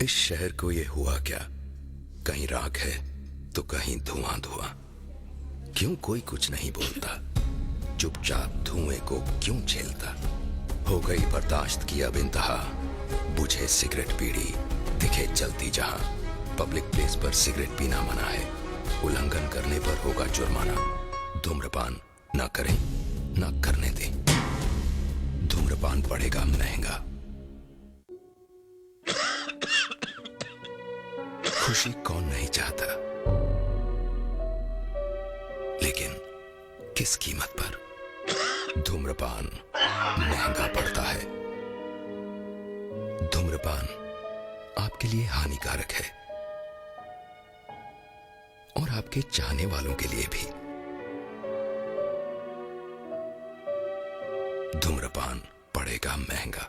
इस शहर को ये हुआ क्या, कहीं राख है तो कहीं धुआं धुआं। क्यों कोई कुछ नहीं बोलता, चुपचाप धुएं को क्यों झेलता। हो गई बर्दाश्त की अब इंतहा, बुझे सिगरेट बीड़ी दिखे जलती जहां। पब्लिक प्लेस पर सिगरेट पीना मना है, उल्लंघन करने पर होगा जुर्माना। धूम्रपान ना करें ना करने दें, धूम्रपान पड़ेगा महंगा। खुशी कौन नहीं चाहता, लेकिन किस कीमत पर। धूम्रपान महंगा पड़ता है। धूम्रपान आपके लिए हानिकारक है और आपके चाहने वालों के लिए भी। धूम्रपान पड़ेगा महंगा।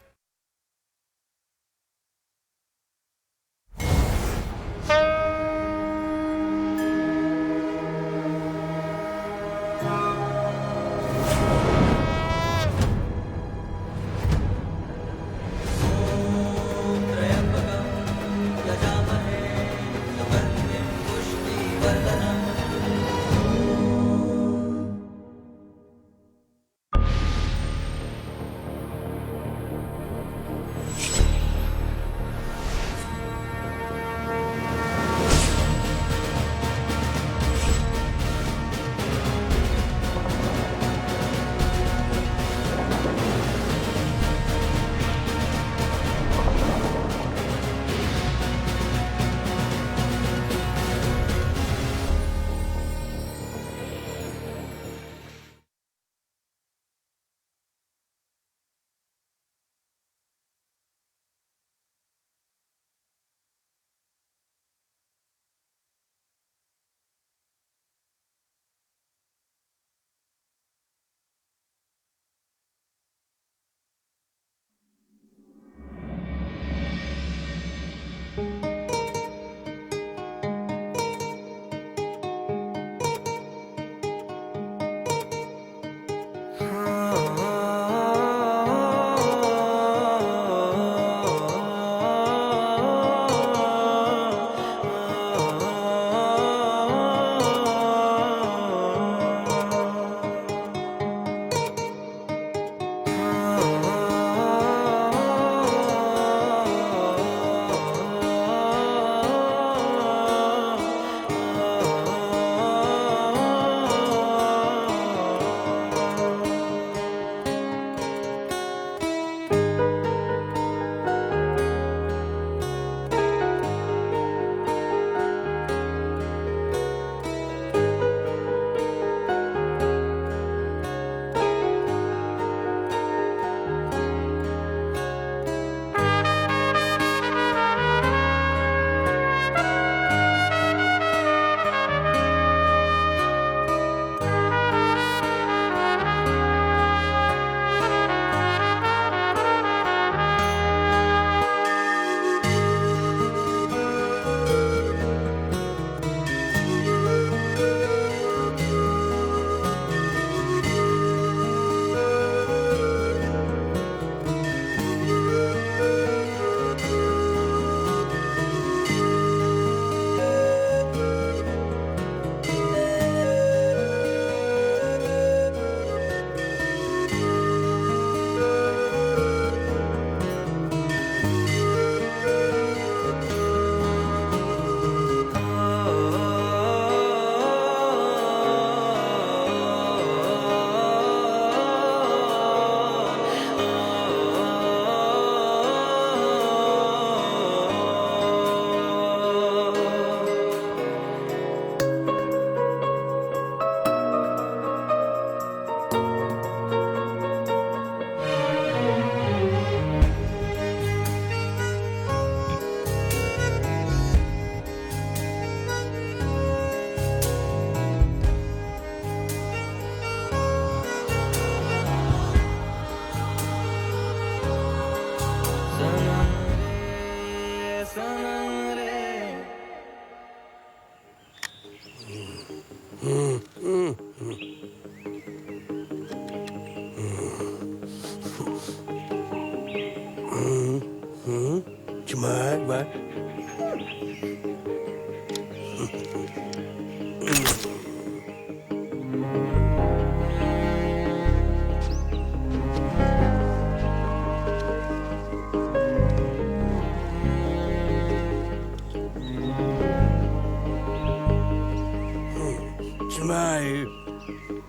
Smile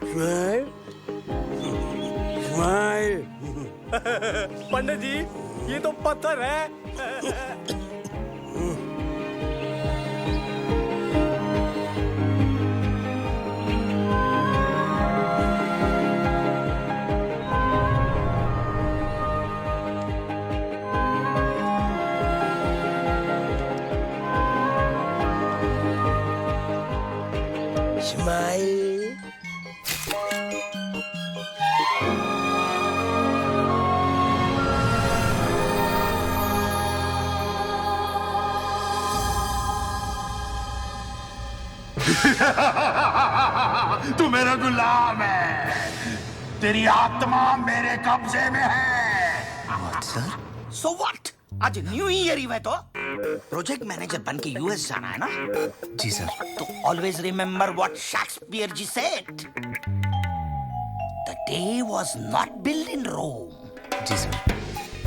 smile smile. Pandit ji, ये तो पत्थर है। स्माइल। तू मेरा गुलाम है, तेरी आत्मा मेरे कब्जे में है। Sir so what? आज न्यू ईयर ही है तो प्रोजेक्ट मैनेजर बन के यूएस जाना है ना? जी सर। तो always remember what Shakespeare ji said, the day was not build in Rome. जी सर।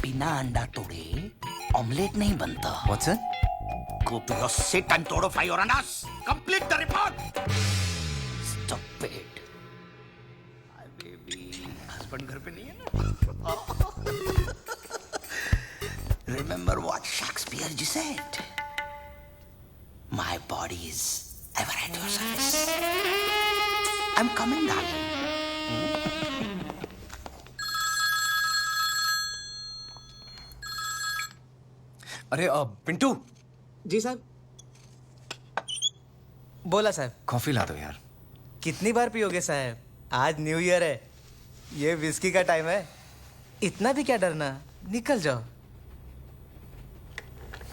बिना अंडा तोड़े ऑमलेट नहीं बनता। What sir? Go to your seat and tortify your anus. Complete the report. Stupid. Hi baby. Husband घर पे नहीं है ना? Remember what Shakespeare ji said? My body is ever at your service. I'm coming, darling. अरे पिंटू। जी साहब। बोला साहब। Coffee ला दो यार। कितनी बार पियोगे साहब? आज न्यू ईयर है, ये विस्की का टाइम है। इतना भी क्या डरना, निकल जाओ।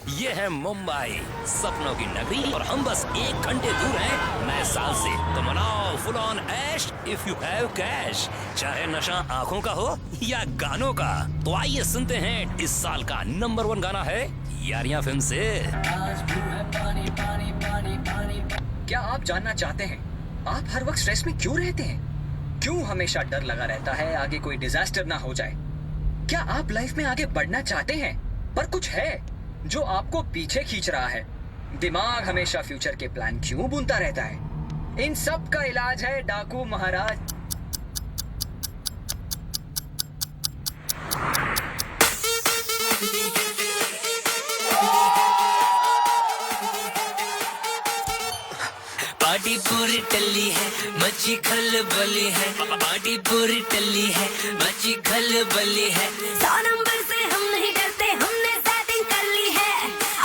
ये है मुंबई, सपनों की नगरी, और हम बस 1 घंटे दूर हैं नए साल से। तो मनाओ फुल ऑन ऐश इफ यू हैव कैश, चाहे नशा आंखों का हो या गानों का। तो आइए सुनते हैं इस साल का नंबर 1 गाना है यारियां फिल्म से। क्या आप जानना चाहते हैं आप हर वक्त स्ट्रेस में क्यों रहते हैं? क्यों हमेशा डर लगा रहता है आगे कोई डिजास्टर ना हो जाए? क्या आप लाइफ में आगे बढ़ना चाहते हैं पर कुछ है जो आपको पीछे खींच रहा है? दिमाग हमेशा फ्यूचर के प्लान क्यों बुनता रहता है? इन सब का इलाज है डाकू महाराज। पार्टी पूरी टल्ली है, मची खलबली है। पार्टी पूरी टल्ली है, मची खलबली है। 100 नंबर से हम नहीं डरते, हमने सेटिंग कर ली है।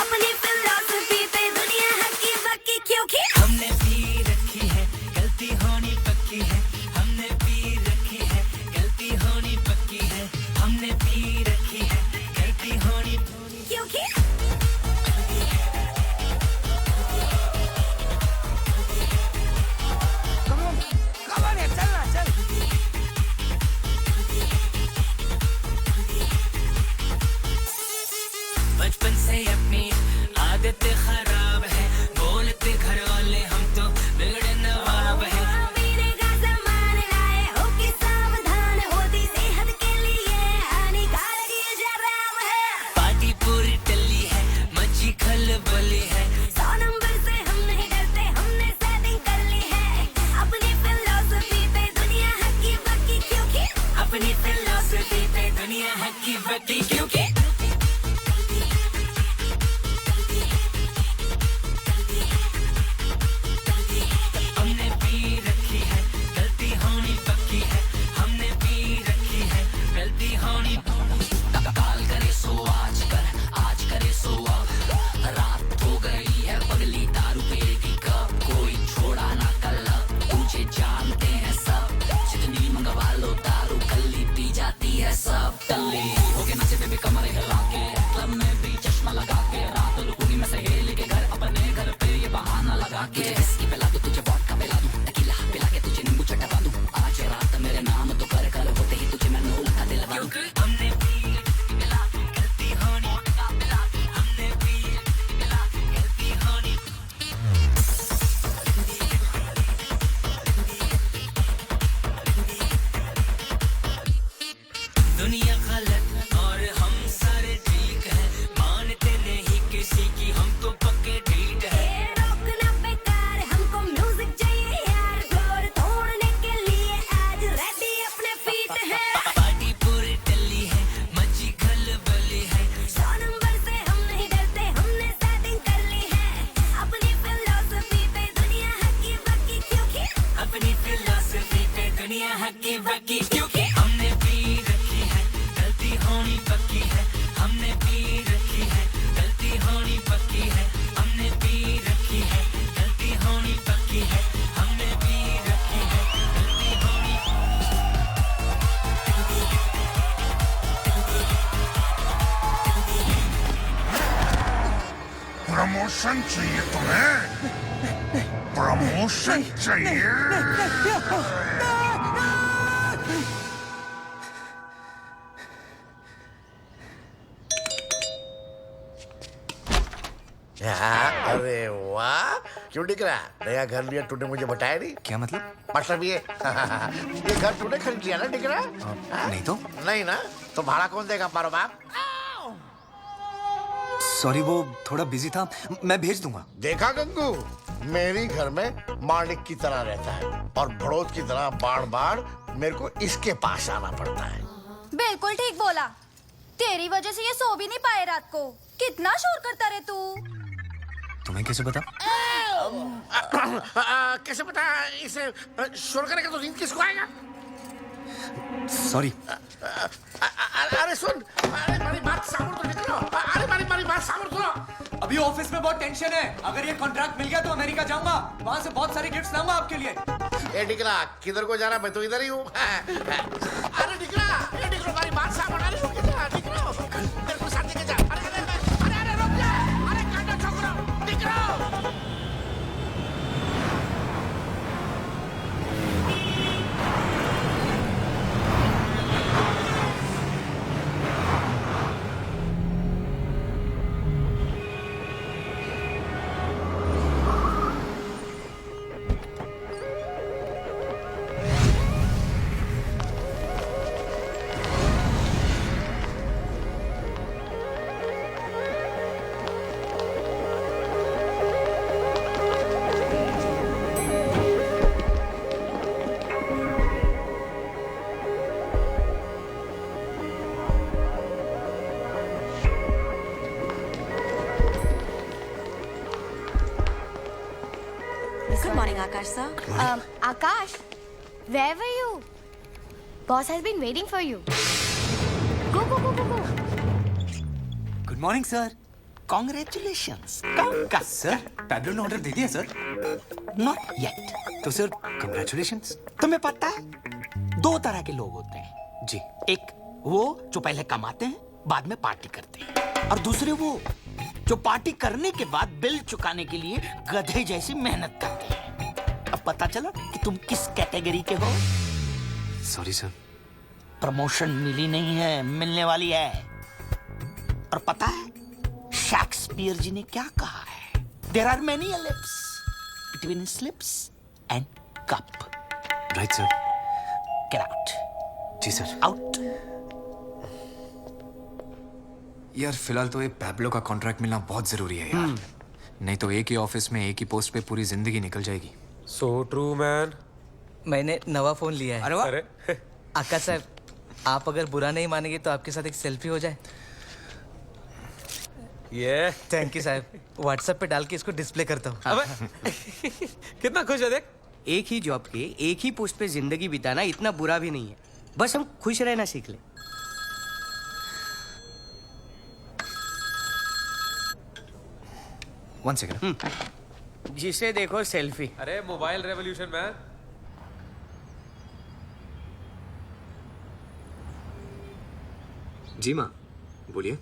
अपनी फिलॉसफी पे दुनिया हक्की बक्की, क्योंकि हमने पी रखी है, गलती होनी पक्की है। हमने पी रखी है, गलती होनी पक्की है। हमने पी रखी है, गलती होनी क्योंकि बचपन से अपनी आदत खराब है, बोलते घर वाले हम तो बिगड़े नवाब है। मेरे का सामान लाए हो कि सावधान, होती सेहत के लिए हानिकारक ये शराब है। पार्टी पूरी टल्ली है, मची खलबली है। 100 नंबर से हम नहीं डरते, हमने सेटिंग कर ली है। अपनी फिलॉसफी पे दुनिया हक्की बक्की, क्योंकि अपनी फिलॉसफी पे दुनिया हक्की बक्की, क्योंकि हमने पी रखी है, गलती होनी पक्की है। हमने पी रखी है, गलती होनी। काल करे सो आज कर, आज करे सो अब। रात हो गई है पगली, दारू पिएगी कब? कोई छोड़ा ना कल, तुझे जानते हैं सब। जितनी मंगवा लो दारू, कल्ली पी जाती है सब। टल्ली होके नाचे बेबी दुनिया हकी बकी क्योंकि हमने पी रखी है गलती होनी पक्की है हमने पी रखी है गलती होनी पक्की है हमने पी रखी है गलती होनी पक्की है हमने पी रखी है गलती होनी प्रमोशन चाहिए तुम्हें? प्रमोशन चाहिए? अरे वाह, क्यों दिख रहा? नया घर लिया तूने, मुझे बताया नहीं। क्या मतलब? मतलब ये ये घर तूने खरीद लिया ना, दिख रहा? नहीं तो। नहीं ना, तो भाड़ा कौन देगा मारो बाप? सॉरी, वो थोड़ा बिजी था, मैं भेज दूंगा। देखा गंगू, मेरी घर में मालिक की तरह रहता है और बड़ोद की तरह बार बार मेरे को इसके पास आना पड़ता है। बिल्कुल ठीक बोला। तेरी वजह से ये सो भी नहीं पाए रात को। कितना शोर करता रे तू। तुम्हें कैसे पता? कैसे पता? इसे शोर करेगा तो नींद किसको आएगा? सॉरी। अरे सुन, अरे मेरी बात सामने तो निकलो। अरे मेरी बात सामने सुनो। अभी ऑफिस में बहुत टेंशन है। अगर ये कॉन्ट्रैक्ट मिल गया तो अमेरिका जाऊंगा, वहां से बहुत सारे गिफ्ट्स लाऊंगा आपके लिए। ए डिकरा, किधर को जा रहा? मैं तो इधर ही हूँ। अरे डिकरा, मेरी बात सामने। अरे रुक जा डिकरा, मेरे को साथ लेके जा। अरे रुक जा। अरे कांटा छोकरा, डिकरा। Good morning, Akash sir. Akash, where were you? Boss has been waiting for you. Go. Good morning sir. Congratulations. Congrats. Sir, Pablo ने ऑर्डर दे दिया सर। Not yet. तो सर कंग्रेचुलेशंस। तुम्हें पता है, दो तरह के लोग होते हैं। जी। एक वो जो पहले कमाते हैं, बाद में पार्टी करते हैं, और दूसरे वो जो पार्टी करने के बाद बिल चुकाने के लिए गधे जैसी मेहनत करते हैं। अब पता चला कि तुम किस कैटेगरी के हो। Sorry sir. प्रमोशन मिली नहीं है, मिलने वाली है। और पता है शेक्सपियर जी ने क्या कहा है? There are many lips between slips and cup. Right sir. Get out. जी सर। आउट। यार फिलहाल तो ये पैब्लो का कॉन्ट्रैक्ट मिलना बहुत जरूरी है यार। नहीं तो एक ही ऑफिस में एक ही पोस्ट पे पूरी जिंदगी निकल जाएगी। So true man. मैंने नवा फोन लिया है। अरे वाह। आकाश साहब, आप अगर बुरा नहीं मानेंगे तो आपके साथ एक सेल्फी हो जाए। ये थैंक यू साहब। व्हाट्सएप पे डाल के इसको डिस्प्ले करता हूँ। अबे कितना खुश है देख। एक ही जॉब के एक ही पोस्ट पे जिंदगी बिताना इतना बुरा भी नहीं है। बस हम खुश रहना सीख ले। One second. जिसे देखो सेल्फी। अरे मोबाइल रेवोल्यूशन मैन। जी माँ, बोलिए।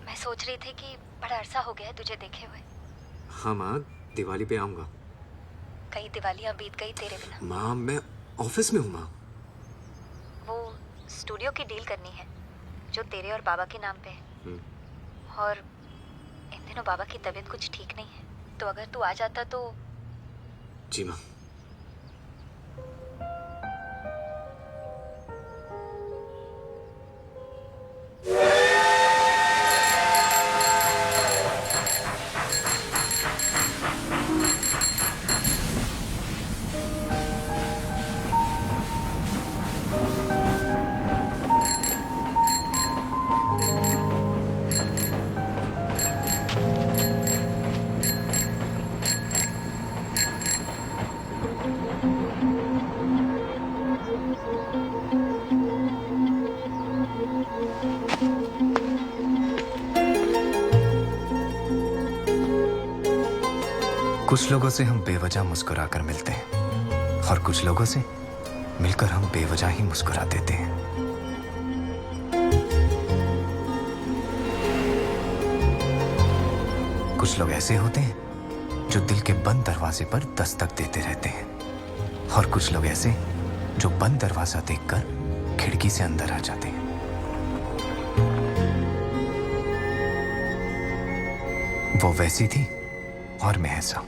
मैं सोच रही थी कि बड़ा अरसा हो गया है तुझे देखे हुए। हाँ माँ, दिवाली पे आऊँगा। कई दिवालियां बीत गई तेरे बिना। माँ मैं ऑफिस में हूँ माँ। वो स्टूडियो की डील करनी है जो तेरे और बाबा के नाम पे है। और इन दिनों बाबा की तबीयत कुछ ठीक नहीं है, तो अगर तू आ जाता तो। जी माँ। कुछ लोगों से हम बेवजह मुस्कुरा कर मिलते हैं और कुछ लोगों से मिलकर हम बेवजह ही मुस्कुरा देते हैं। कुछ लोग ऐसे होते हैं जो दिल के बंद दरवाजे पर दस्तक देते रहते हैं और कुछ लोग ऐसे जो बंद दरवाजा देखकर खिड़की से अंदर आ जाते हैं। वो वैसी थी और मैं ऐसा।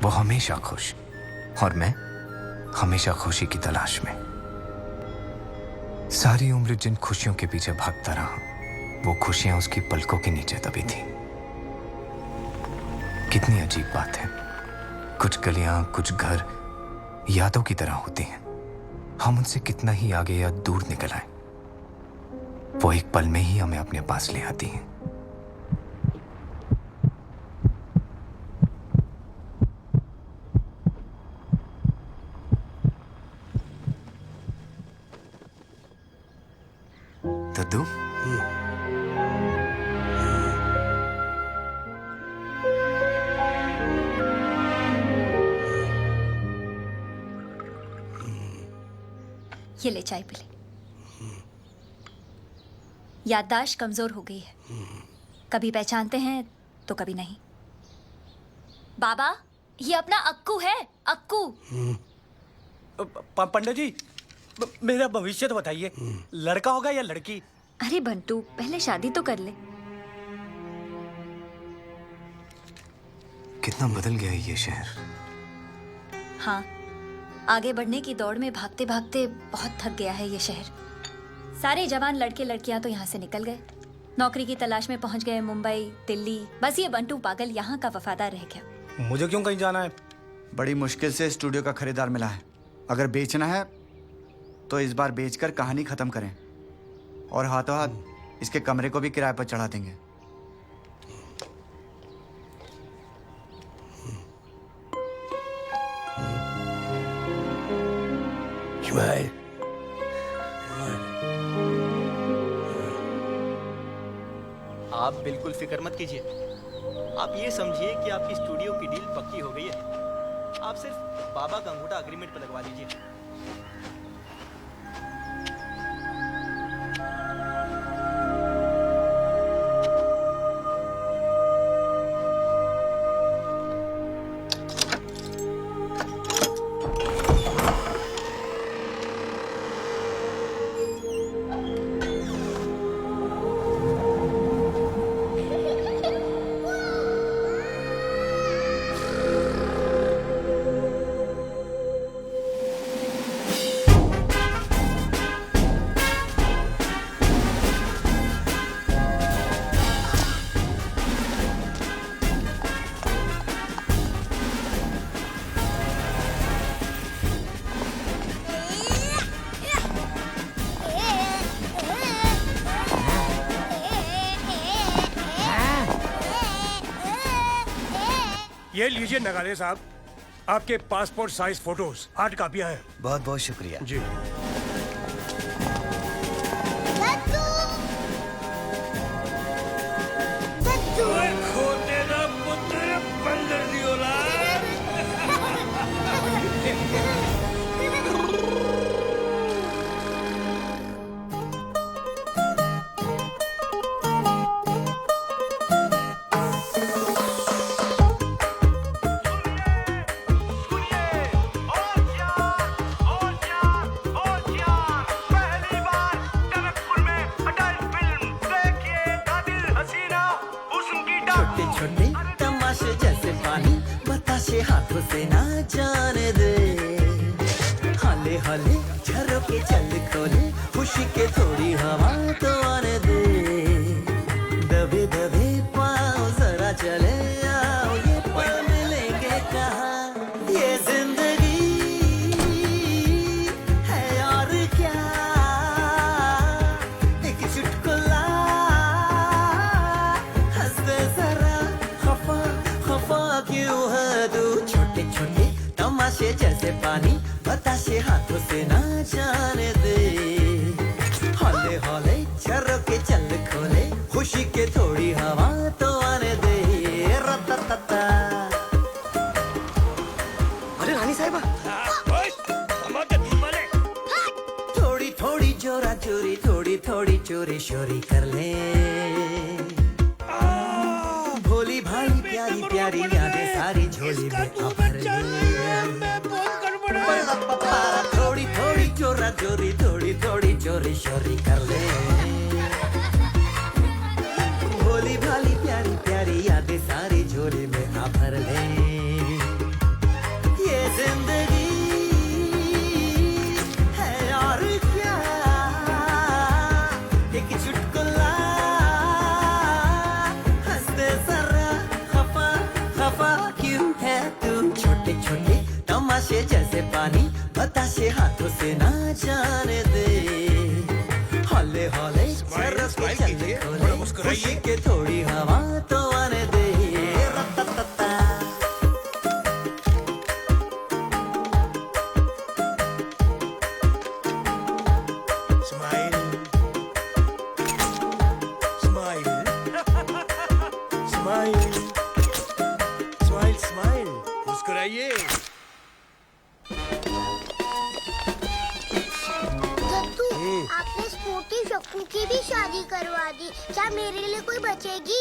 वो हमेशा खुश और मैं हमेशा खुशी की तलाश में। सारी उम्र जिन खुशियों के पीछे भागता रहा, वो खुशियां उसकी पलकों के नीचे दबी थी। कितनी अजीब बात है, कुछ गलियां, कुछ घर यादों की तरह होती हैं। हम उनसे कितना ही आगे या दूर निकल आए, वो एक पल में ही हमें अपने पास ले आती हैं। दद्दू, ये ले चाय पी ले। याददाश्त कमजोर हो गई है, कभी पहचानते हैं तो कभी नहीं। बाबा, ये अपना अक्कू है, अक्कू। पंडित जी, मेरा भविष्य तो बताइए, लड़का होगा या लड़की? अरे बंटू, पहले शादी तो कर ले। कितना बदल गया है ये शहर। हाँ, आगे बढ़ने की दौड़ में भागते भागते बहुत थक गया है ये शहर। सारे जवान लड़के लड़कियां तो यहाँ से निकल गए, नौकरी की तलाश में पहुंच गए मुंबई, दिल्ली। बस ये बंटू पागल यहाँ का वफादार रह गया। मुझे क्यों कहीं जाना है? बड़ी मुश्किल से स्टूडियो का खरीदार मिला है। अगर बेचना है तो इस बार बेचकर कहानी खत्म करें और हाथों हाथ इसके कमरे को भी किराए पर चढ़ा देंगे। स्माइल। आप बिल्कुल फिक्र मत कीजिए। आप ये समझिए कि आपकी स्टूडियो की डील पक्की हो गई है। आप सिर्फ बाबा का अंगूठा अग्रीमेंट पर लगवा लीजिए। ये लीजिए नगाड़े साहब, आपके पासपोर्ट साइज फोटोज 8 कापियां हैं। बहुत बहुत शुक्रिया जी। जैसे पानी बताशे हाथों से ना जाने दे। हौले हौले झरोके चल खोले, खुशी के थोड़ी हवा तो आने दे। रततता चोरा चोरी थोड़ी थोड़ी चोरी शोरी कर ले। भोली भाली प्यारी प्यारी यादें सारी झोली में भर ले। थोड़ी थोड़ी चोरा चोरी थोड़ी थोड़ी चोरी शोरी कर ले। भोली भाली प्यारी प्यारी यादें सारी झोली में भर ले। ये जिंदगी है और क्या, एक चुटकुला हंसते जरा खफा खफा क्यों है तू। छोटे छोटे तमाशे जैसे पानी बताशे हाथों से ना जाने दे। हौले हौले खुशी के थोड़ी हवा तो आने दे। Smile smile smile smile smile, मुस्कुराइए। आपने स्पोर्टी शक्कू की भी शादी करवा दी, क्या मेरे लिए कोई बचेगी?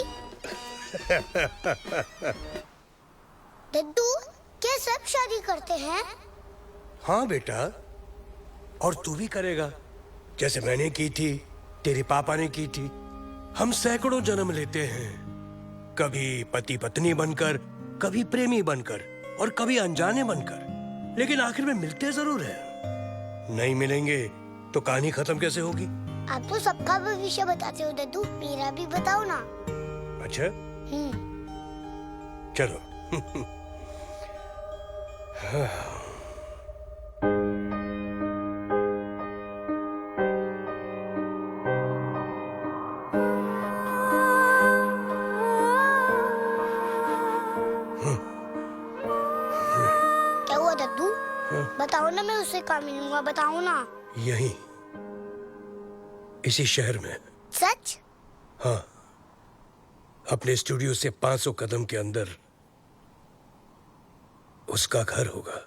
दद्दू, क्या सब शादी करते हैं? हाँ बेटा, और तू भी करेगा, जैसे मैंने की थी, तेरे पापा ने की थी। हम सैकड़ों जन्म लेते हैं, कभी पति पत्नी बनकर, कभी प्रेमी बनकर और कभी अनजाने बनकर, लेकिन आखिर में मिलते जरूर हैं। नहीं मिलेंगे तो कहानी खत्म कैसे होगी? आप तो सबका भविष्य बताते हो दद्दू, मेरा भी बताओ ना। अच्छा चलो। क्या हुआ दद्दू? बताओ ना, मैं उससे कहाँ मिलूंगा, बताओ ना। यहीं इसी शहर में। सच? हाँ, अपने स्टूडियो से 500 कदम के अंदर उसका घर होगा।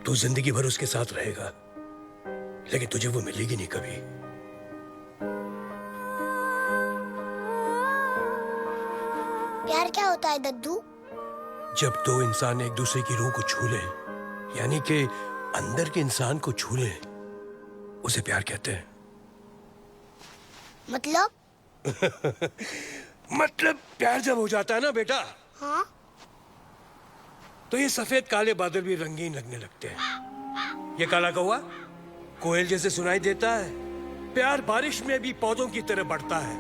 तू जिंदगी भर उसके साथ रहेगा, लेकिन तुझे वो मिलेगी नहीं कभी। प्यार क्या होता है दद्दू? जब दो इंसान एक दूसरे की रूह को छू ले, यानी कि अंदर के इंसान को छू ले, उसे प्यार कहते हैं। मतलब? मतलब प्यार जब हो जाता है ना बेटा, हाँ? तो ये सफेद काले बादल भी रंगीन लगने लगते हैं। ये काला कौवा कोयल जैसे सुनाई देता है। प्यार बारिश में भी पौधों की तरह बढ़ता है।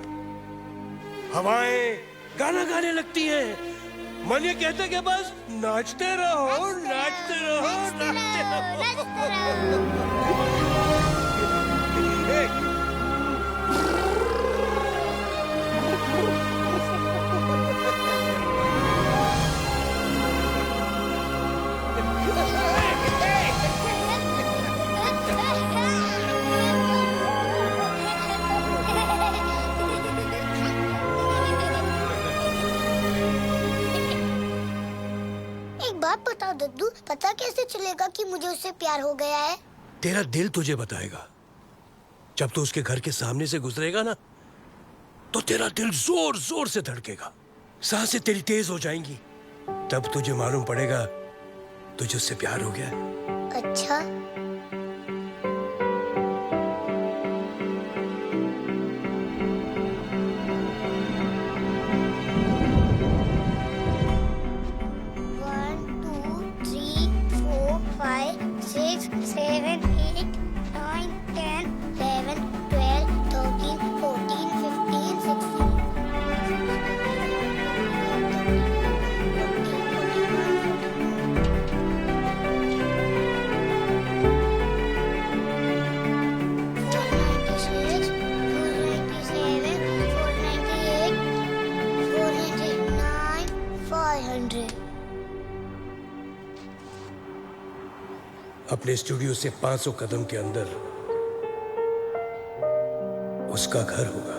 हवाएं गाना गाने लगती हैं। मन ये कहता है कि बस नाचते रहो, नाचते रहो, नाचते रहो। एक बात बताओ दद्दू, पता कैसे चलेगा कि मुझे उससे प्यार हो गया है? तेरा दिल तुझे बताएगा। जब तू उसके घर के सामने से गुजरेगा ना, तो तेरा दिल जोर जोर से धड़केगा, सांसें तेरी तेज हो जाएंगी। तब तुझे मालूम पड़ेगा तुझे उससे प्यार हो गया। अच्छा। अपने स्टूडियो से 500 कदम के अंदर उसका घर होगा।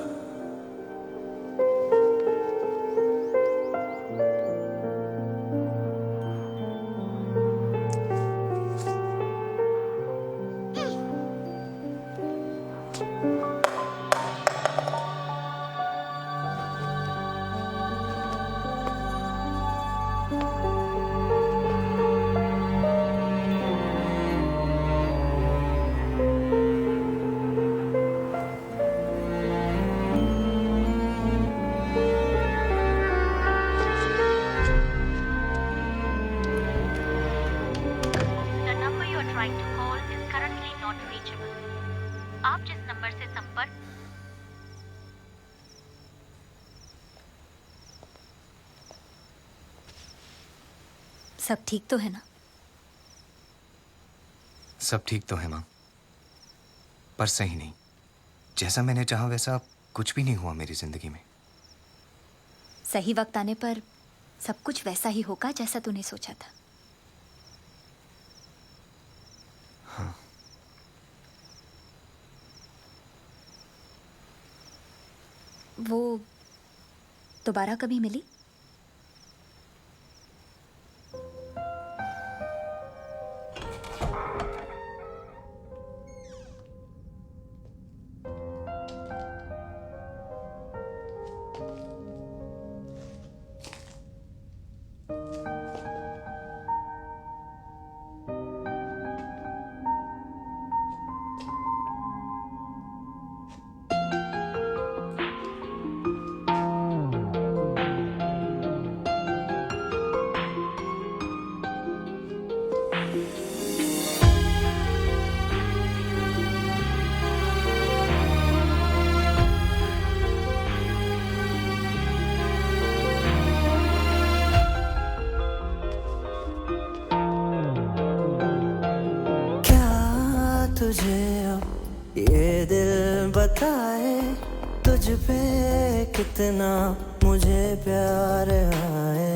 सब ठीक तो है ना? सब ठीक तो है माँ, पर सही नहीं। जैसा मैंने चाहा वैसा कुछ भी नहीं हुआ मेरी जिंदगी में। सही वक्त आने पर सब कुछ वैसा ही होगा जैसा तूने सोचा था। हाँ। वो दोबारा कभी मिली? तुझे अब ये दिल बताए तुझ पे कितना मुझे प्यार आए।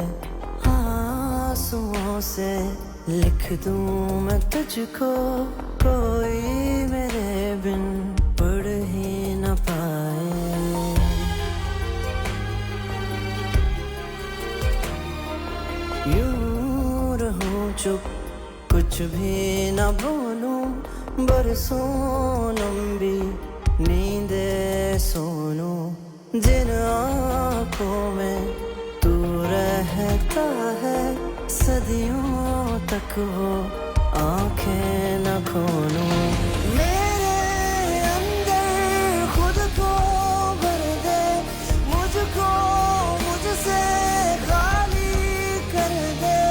आंसुओं से लिख दूं मैं तुझको, कोई मेरे बिन पढ़ ही न पाए। यूं रहूं चुप, कुछ भी न बोलूं, बरसों लंबी नींदे सोनू। जिन आँखों में तू रहता है, सदियों तक वो आँखें न खोलूं। मेरे अंदर खुद को भर दे, मुझको मुझसे खाली कर दे।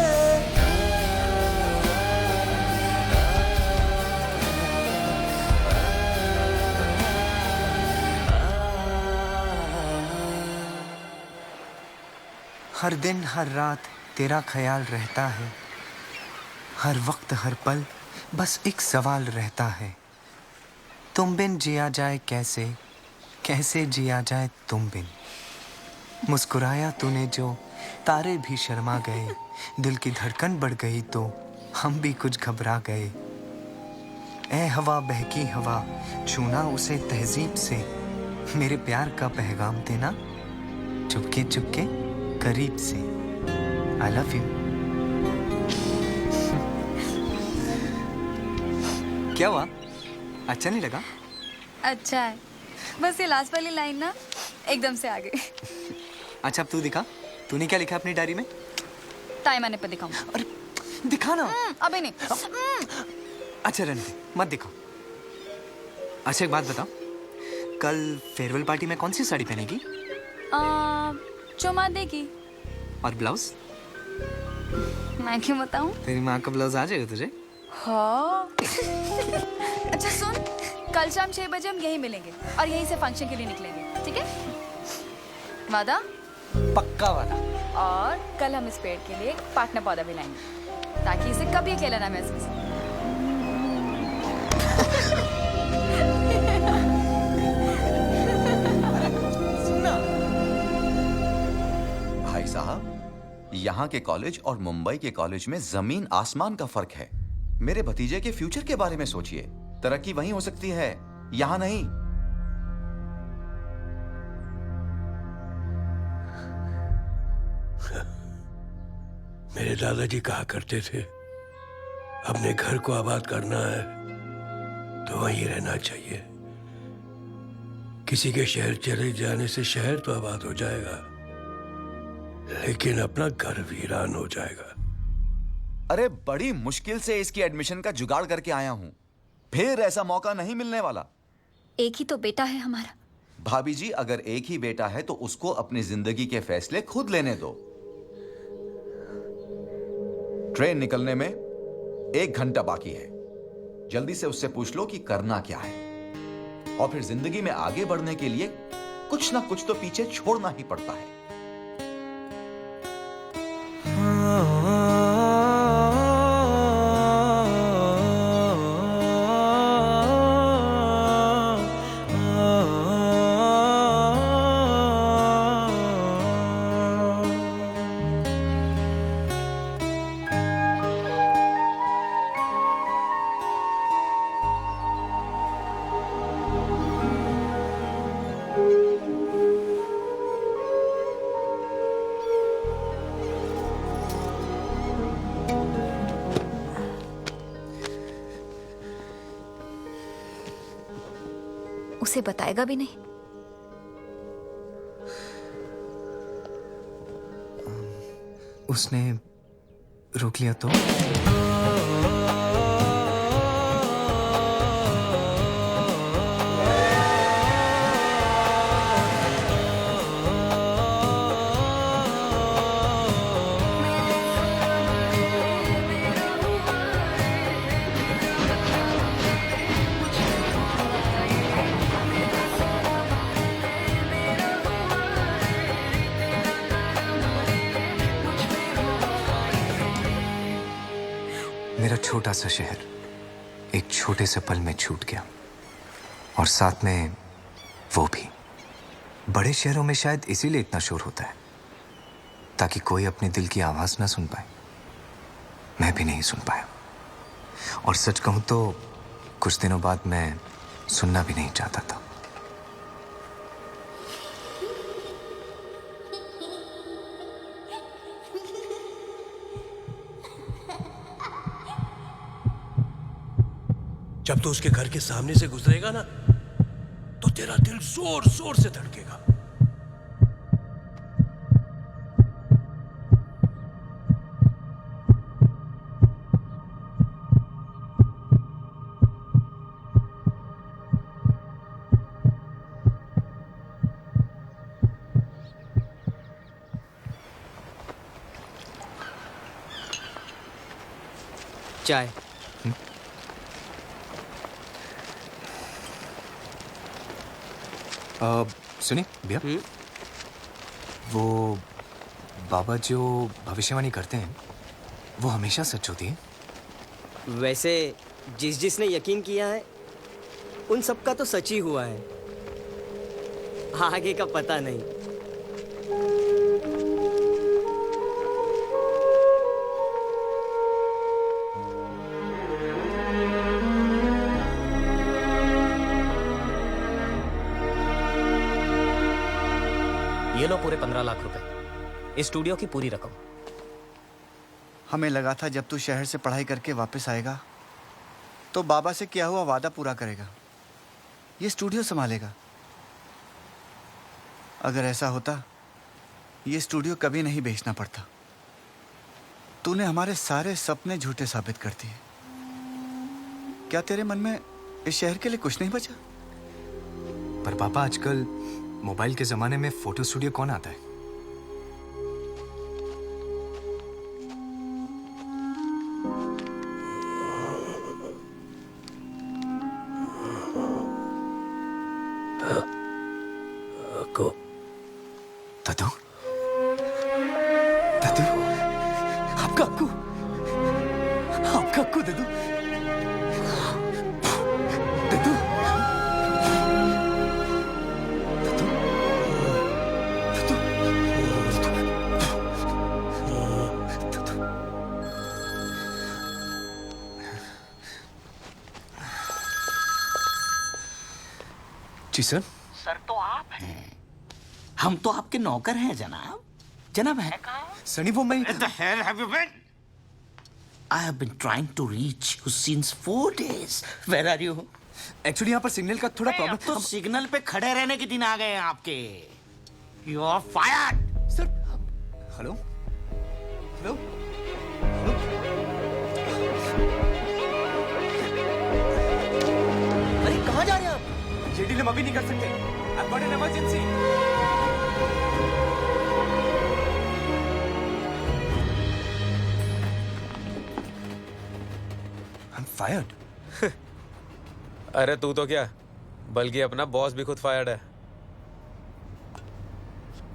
हर दिन हर रात तेरा ख्याल रहता है, हर वक्त हर पल बस एक सवाल रहता है। तुम बिन जिया जाए कैसे, कैसे जिया जाए तुम बिन। मुस्कुराया तूने जो, तारे भी शर्मा गए, दिल की धड़कन बढ़ गई तो हम भी कुछ घबरा गए। ऐ हवा बहकी हवा, छूना उसे तहजीब से, मेरे प्यार का पैगाम देना चुपके चुपके करीब से। I love you. क्या हुआ? अच्छा नहीं लगा? अच्छा है, बस ये लास्ट वाली लाइन ना एकदम से आ गई। अच्छा अब तू दिखा, तूने क्या लिखा अपनी डायरी में? टाइम आने पर दिखाऊंगा। अरे दिखा ना। अभी नहीं। अच्छा रहने दे, मत दिखाओ। अच्छा एक बात बताओ, कल फेयरवेल पार्टी में कौन सी साड़ी पहनेगी? चौमादे की। और ब्लाउज? मैं क्यों बताऊं? तेरी माँ का ब्लाउज आ जाएगा तुझे? हाँ। अच्छा सुन, कल शाम 6 बजे हम यहीं मिलेंगे और यहीं से फंक्शन के लिए निकलेंगे, ठीक है? वादा? पक्का वादा। और कल हम इस पेड़ के लिए एक पार्टनर पौधा भी लाएंगे ताकि इसे कभी अकेला ना महसूस हो। भाई साहब, यहाँ के कॉलेज और मुंबई के कॉलेज में जमीन आसमान का फर्क है। मेरे भतीजे के फ्यूचर के बारे में सोचिए, तरक्की वहीं हो सकती है, यहाँ नहीं। मेरे दादाजी कहा करते थे, अपने घर को आबाद करना है तो वहीं रहना चाहिए। किसी के शहर चले जाने से शहर तो आबाद हो जाएगा, लेकिन अपना घर वीरान हो जाएगा। अरे बड़ी मुश्किल से इसकी एडमिशन का जुगाड़ करके आया हूं, फिर ऐसा मौका नहीं मिलने वाला। एक ही तो बेटा है हमारा। भाभी जी, अगर एक ही बेटा है तो उसको अपनी जिंदगी के फैसले खुद लेने दो। ट्रेन निकलने में 1 घंटा बाकी है, जल्दी से उससे पूछ लो कि करना क्या है, और फिर जिंदगी में आगे बढ़ने के लिए कुछ ना कुछ तो पीछे छोड़ना ही पड़ता है। उसे बताएगा भी नहीं? उसने रोक लिया तो? मेरा छोटा सा शहर एक छोटे से पल में छूट गया, और साथ में वो भी। बड़े शहरों में शायद इसीलिए इतना शोर होता है, ताकि कोई अपने दिल की आवाज ना सुन पाए। मैं भी नहीं सुन पाया, और सच कहूं तो कुछ दिनों बाद मैं सुनना भी नहीं चाहता था। जब तू उसके घर के सामने से गुजरेगा ना, तो तेरा दिल जोर जोर से धड़केगा। चाय। सुनिए भैया, वो बाबा जो भविष्यवाणी करते हैं वो हमेशा सच होती है? वैसे जिसने यकीन किया है उन सब का तो सच ही हुआ है, आगे का पता नहीं। ये लो पूरे 15 लाख रुपए, इस स्टूडियो की पूरी रकम। हमें लगा था जब तू शहर से पढ़ाई करके वापस आएगा तो बाबा से किया हुआ वादा पूरा करेगा, ये स्टूडियो संभालेगा। अगर ऐसा होता ये स्टूडियो कभी नहीं बेचना पड़ता। तूने हमारे सारे सपने झूठे साबित कर दिए। क्या तेरे मन में इस शहर के लिए कुछ नहीं बचा? पर पापा, आजकल मोबाइल के जमाने में फोटो स्टूडियो कौन आता है? दादू, दादू, आपका अक्कू, आपका अक्कू दादू, दादू, जी सर। सर तो आप हैं, हम तो आपके नौकर हैं जनाब। जनाब है कहाँ? सनी, वो मैं Where the hell have you been? I have been trying to reach you since 4 days. Where are you? Actually यहाँ पर सिग्नल का थोड़ा प्रॉब्लम। तो सिग्नल पे खड़े रहने के दिन आ गए हैं आपके। You are fired. Sir, hello, hello, अरे कहाँ जा रहे हैं आप? ये डील हम अभी नहीं कर सकते। I've got an emergency. I'm fired. अरे तू तो क्या, बल्कि अपना बॉस भी खुद फायर्ड है।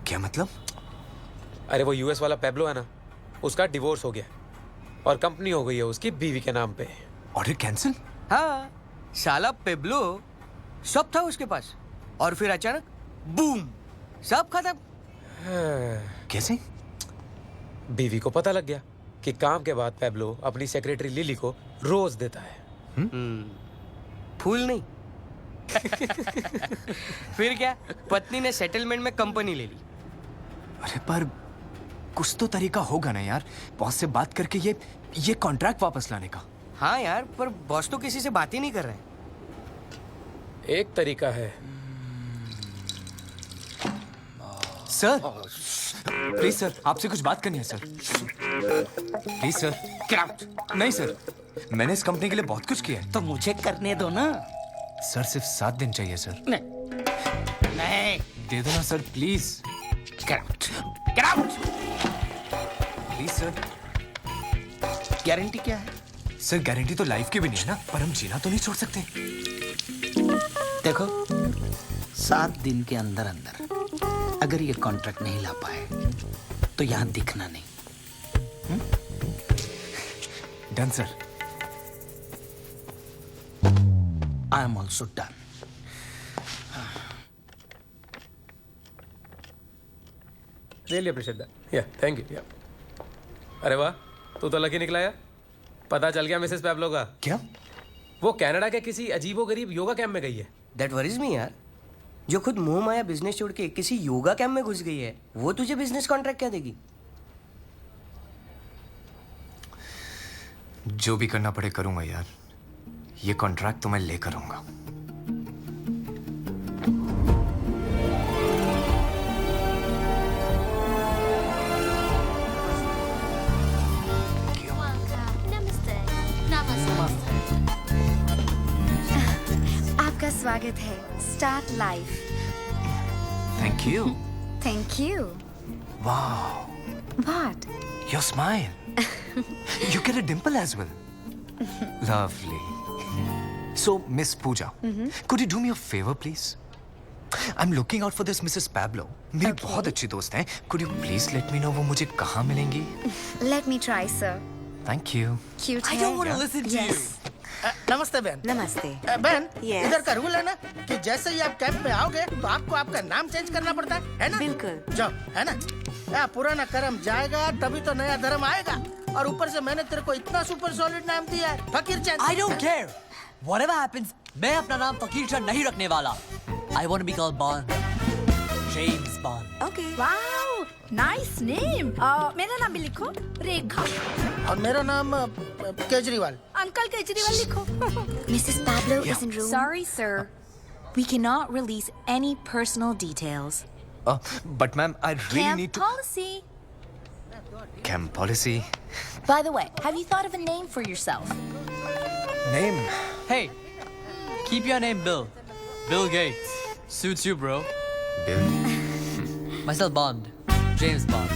क्या मतलब? अरे वो यूएस वाला पेब्लो है ना, उसका डिवोर्स हो गया और कंपनी हो गई है उसकी बीवी के नाम पे। Order cancel? हाँ, साला पेब्लो सब था उसके पास, और फिर अचानक बूम, सब खत्म। कैसे? बीवी को पता लग गया कि काम के बाद पेब्लो अपनी सेक्रेटरी लिली को रोज देता है। फूल नहीं। फिर क्या, पत्नी ने सेटलमेंट में कंपनी ले ली। अरे पर कुछ तो तरीका होगा ना यार, बॉस से बात करके ये कॉन्ट्रैक्ट वापस लाने का। हाँ यार, पर बॉस तो किसी से बात ही नहीं कर रहे हैं। एक तरीका है। सर प्लीज सर, आपसे कुछ बात करनी है sir. Please sir. Get out! नहीं सर, मैंने इस कंपनी के लिए बहुत कुछ किया है। तो मुझे करने दो ना। सर सिर्फ 7 दिन चाहिए सर। नहीं दे दो ना sir please. Get out! Get out! Please sir. Guarantee क्या है? सर गारंटी तो लाइफ की भी नहीं है ना, पर हम जीना तो नहीं छोड़ सकते। देखो 7 दिन के अंदर अंदर अगर ये कॉन्ट्रैक्ट नहीं ला पाए तो यहां दिखना नहीं। Done sir. I am also done. Really appreciate that. या थैंक यू। या अरे वाह, तू तो लकी निकला यार। पता चल गया मिसेस पैब्लो का। क्या? वो कनाडा के किसी अजीबोगरीब योगा कैंप में गई है। दैट वरीज मी यार। जो खुद मुंह माया बिजनेस छोड़ के किसी योगा कैंप में घुस गई है, वो तुझे बिजनेस कॉन्ट्रैक्ट क्या देगी? जो भी करना पड़े करूंगा यार। ये कॉन्ट्रैक्ट तो मैं लेकर आऊंगा। आपका स्वागत है start life. Thank you. Thank you. Wow, What? your smile. You get a dimple as well. Lovely. So, Miss Pooja, could you do me a favor, please? I'm looking out for this Mrs. Pablo. मेरी बहुत अच्छी दोस्त हैं. Could you please let me know वो मुझे कहाँ मिलेंगी? Let me try, sir. Thank you. Cute I है? don't want to listen to you. नमस्ते बहन। नमस्ते। बहन, Yes. इधर का रूल है ना कि जैसे ही आप कैंप में आओगे तो आपको आपका नाम चेंज करना पड़ता है ना? बिल्कुल। जाओ, है ना? पुराना कर्म जाएगा तभी तो नया धर्म आएगा। और ऊपर से मैंने तेरे को इतना सुपर सॉलिड नाम दिया है, Fakir Chand. I don't care. Whatever happens, मैं अपना नाम फकीर चंद नहीं रखने वाला। I want to be called Bond. James Bond. Okay. Wow, nice name. मेरा नाम भी लिखो, रेखा। और मेरा नाम केजरीवाल। अंकल केजरीवाल लिखो। Mrs. Pablo is in room. Sorry, sir. We cannot release any personal details. But ma'am, I really Camp need to... policy. Camp policy. By the way, have you thought of a name for yourself? Name? Hey, keep your name Bill. Bill Gates. Suits you, bro. Bill? Myself Bond. James Bond.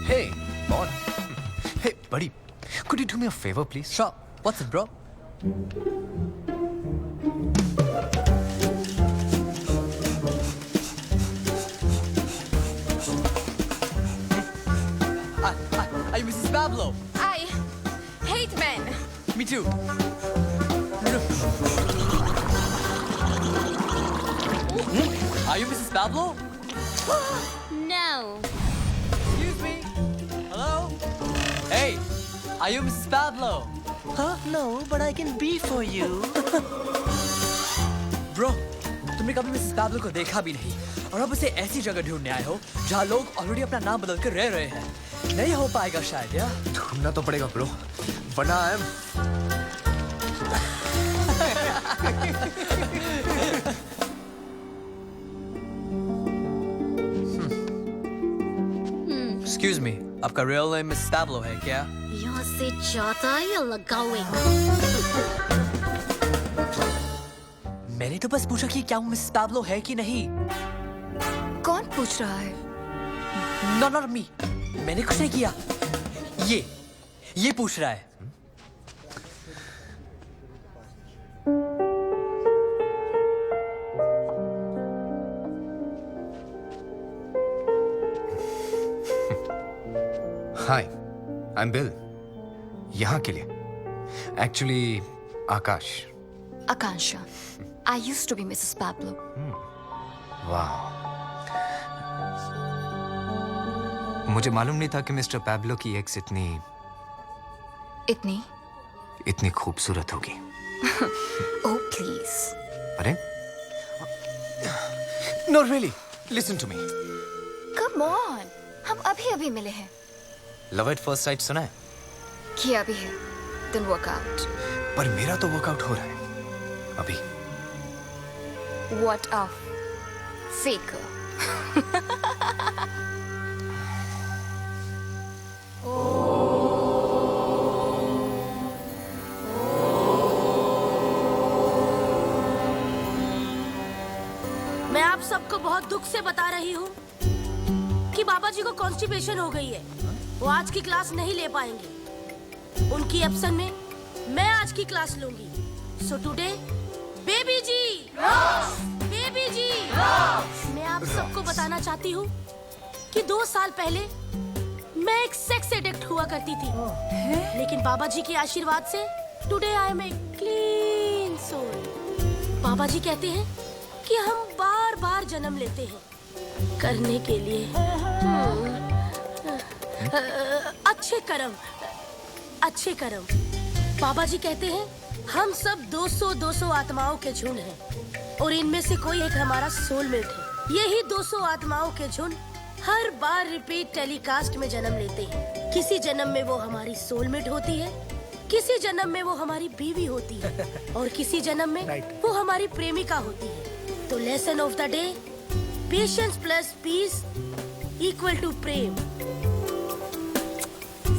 Hey, Bond. Hey, buddy. Could you do me a favor, please? Sure. What's it, bro? Are you Mrs. Pablo? I hate men. Me too. Are you Mrs. Pablo? No. Excuse me. Hello? Hey, are you Mrs. Pablo? Huh? No, but I can be for you. Bro, तुमने कभी Mrs Pablo को देखा भी नहीं और अब उसे ऐसी जगह ढूंढने आए हो जहाँ लोग ऑलरेडी अपना नाम बदल कर रह रहे हैं। नहीं हो पाएगा शायद यार। ढूंढना तो पड़ेगा ब्रो, वरना आई एम... Excuse me, आपका real name मिसेस पैब्लो है क्या? यहाँ से जाता या लगाऊंगा? मैंने तो बस पूछा कि क्या वो मिसेस पैब्लो है कि नहीं। कौन पूछ रहा है? Not me. मैंने कुछ नहीं किया। ये पूछ रहा है। हाय, आई एम बिल। यहाँ के लिए actually Akash. Akansha. I used to be Mrs. Pablo. वाह, मुझे मालूम नहीं था कि मिस्टर पैब्लो की एक्स इतनी खूबसूरत होगी। Oh, please. अरे no really, listen to me. Come on. हम अभी मिले हैं। लव एट फर्स्ट साइट सुना है? किया भी है। Then work out. पर मेरा तो वर्कआउट हो रहा है अभी। What a faker. मैं आप सबको बहुत दुख से बता रही हूँ कि बाबा जी को कॉन्स्टिपेशन हो गई है। वो आज की क्लास नहीं ले पाएंगे। उनकी एब्सेंस में मैं आज की क्लास लूंगी। So today baby ji, baby जी, मैं आप सबको बताना चाहती हूँ कि 2 साल पहले मैं एक सेक्स एडिक्ट हुआ करती थी, लेकिन बाबा जी के आशीर्वाद से today I am a clean soul. Baba ji कहते हैं कि हम बार बार जन्म लेते हैं करने के लिए अच्छे कर्म, अच्छे कर्म। बाबा जी कहते हैं हम सब 200 आत्माओं के झुंड हैं और इनमें से कोई एक हमारा सोलमेट है। यही 200 आत्माओं के झुंड हर बार रिपीट टेलीकास्ट में जन्म लेते हैं। किसी जन्म में वो हमारी सोलमेट होती है, किसी जन्म में वो हमारी बीवी होती है और किसी जन्म में वो हमारी प्रेमिका होती है। तो lesson of the day, patience plus peace equal to prem.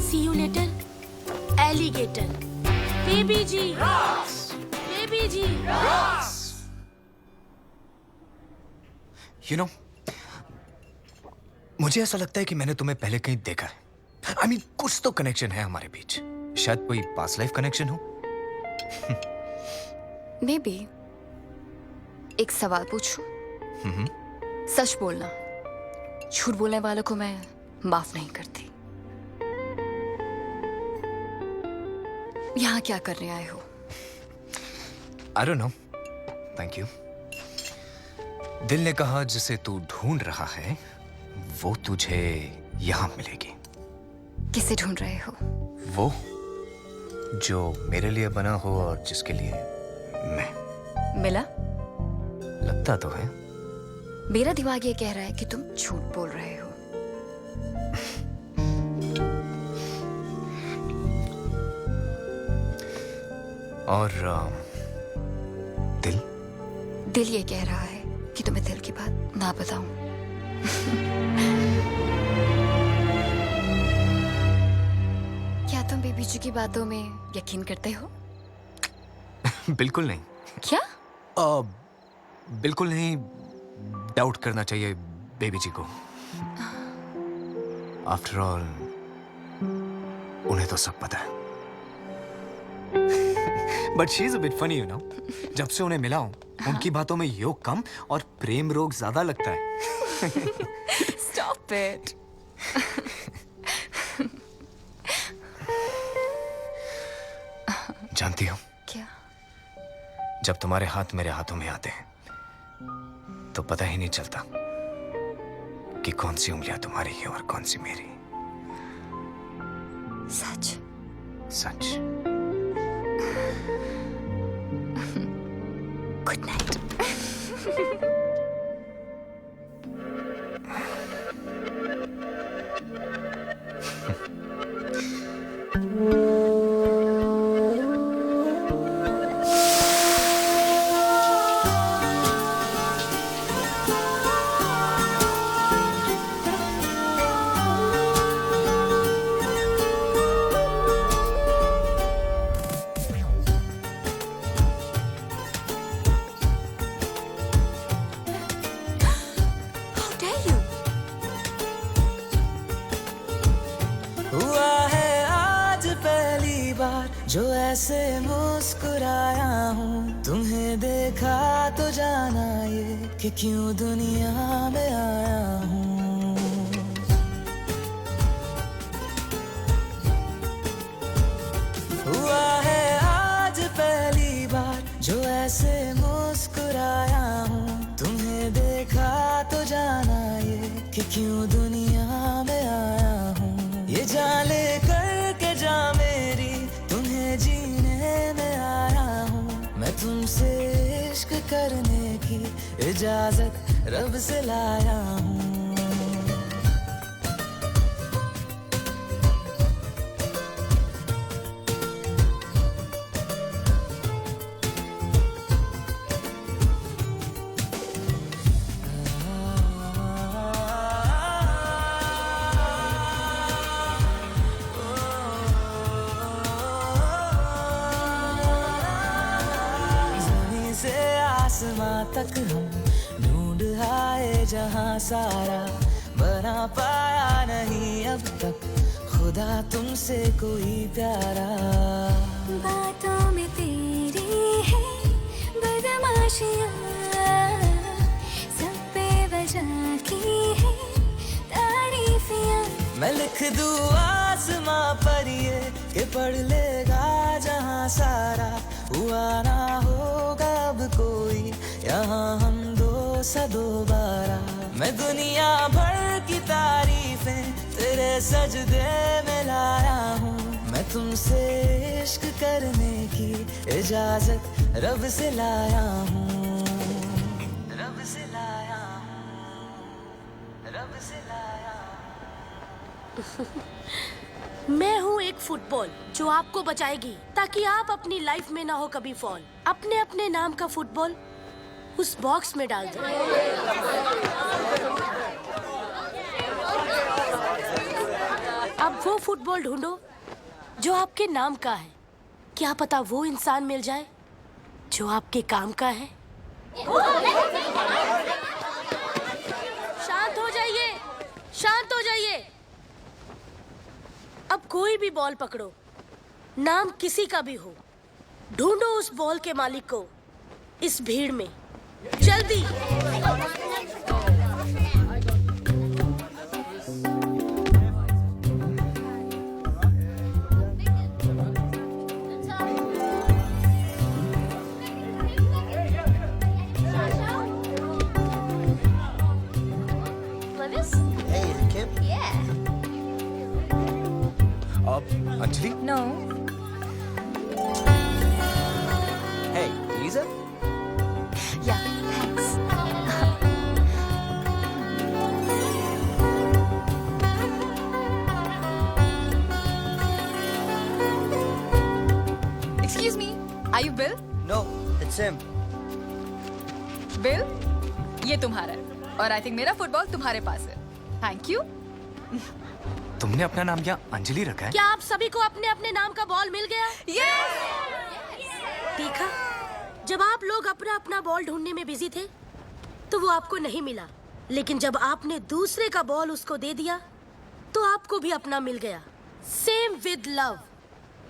See you later alligator. Baby ji, baby ji. You know, मुझे ऐसा लगता है कि मैंने तुम्हें पहले कहीं देखा है। I mean, कुछ तो कनेक्शन है हमारे बीच। शायद कोई पास्ट लाइफ कनेक्शन हो। Maybe. एक सवाल पूछूं? सच बोलना, झूठ बोलने वालों को मैं माफ नहीं करती। यहाँ क्या करने आए हो? I don't know. Thank you. दिल ने कहा जिसे तू ढूंढ रहा है वो तुझे यहाँ मिलेगी। किसे ढूंढ रहे हो? वो जो मेरे लिए बना हो और जिसके लिए मैं। मिला? लगता तो है। मेरा दिमाग ये कह रहा है कि तुम झूठ बोल रहे हो। और दिल? दिल ये कह रहा है कि तुम्हें दिल की बात ना बताऊं। क्या तुम बेबी जी की बातों में यकीन करते हो? बिल्कुल नहीं। क्या? बिल्कुल नहीं। डाउट करना चाहिए बेबी जी को। आफ्टर ऑल उन्हें तो सब पता है। But she is a bit funny, you know. जब से उन्हें मिला हूं, उनकी बातों में योग कम और प्रेम रोग ज्यादा लगता है। Stop it. जानती हो क्या? जब तुम्हारे हाथ मेरे हाथों में आते हैं तो पता ही नहीं चलता कि कौन सी उंगलियां तुम्हारी है और कौन सी मेरी। सच? सच। Good night. हुआ है आज पहली बार जो ऐसे मुस्कुराया हूँ, तुम्हें देखा तो जाना ये कि क्यों दुनिया में आया हूँ। हुआ है आज पहली बार जो ऐसे मुस्कुराया हूँ, तुम्हें देखा तो जाना ये कि क्यों दुनिया में आया हूँ। ये जान ले करके जा मेरी, तुम्हें जीने में आया हूँ। मैं तुमसे इश्क करने की इजाजत रब से लाया हूँ। आसमां तक हम ढूंढ आए जहां सारा, बना पाया नहीं अब तक खुदा तुमसे कोई प्यारा। बातों में तेरी है बदमाशियाँ, सब बेवजह की है तारीफियाँ। मैं लिख दूँ आसमां पर ये कि पढ़ लेगा जहां सारा, हुआ ना होगा अब कोई यहाँ हम दो सा दोबारा। मैं दुनिया भर की तारीफें तेरे सजदे में लाया हूँ, मैं तुमसे इश्क करने की इजाजत रब से लाया हूँ, रब से लाया हूँ, रब से लाया। मैं हूँ एक फुटबॉल जो आपको बचाएगी ताकि आप अपनी लाइफ में ना हो कभी फॉल। अपने अपने नाम का फुटबॉल उस बॉक्स में डाल दो। अब वो फुटबॉल ढूंढो जो आपके नाम का है। क्या पता वो इंसान मिल जाए जो आपके काम का है। शांत हो जाइए, शांत हो जाइए। अब कोई भी बॉल पकड़ो, नाम किसी का भी हो, ढूंढो उस बॉल के मालिक को इस भीड़ में, जल्दी। Anjali? No. Hey, Lisa? Yeah, thanks. Excuse me, are you Bill? No, it's him. Bill, ये तुम्हारा है और आई थिंक मेरा फुटबॉल तुम्हारे पास है। Thank you. तुमने अपना नाम क्या अंजलि रखा है? क्या आप सभी को अपने अपने नाम का बॉल मिल गया? देखा, जब आप लोग अपना अपना बॉल ढूंढने में बिजी थे तो वो आपको नहीं मिला, लेकिन जब आपने दूसरे का बॉल उसको दे दिया तो आपको भी अपना मिल गया। Same with love.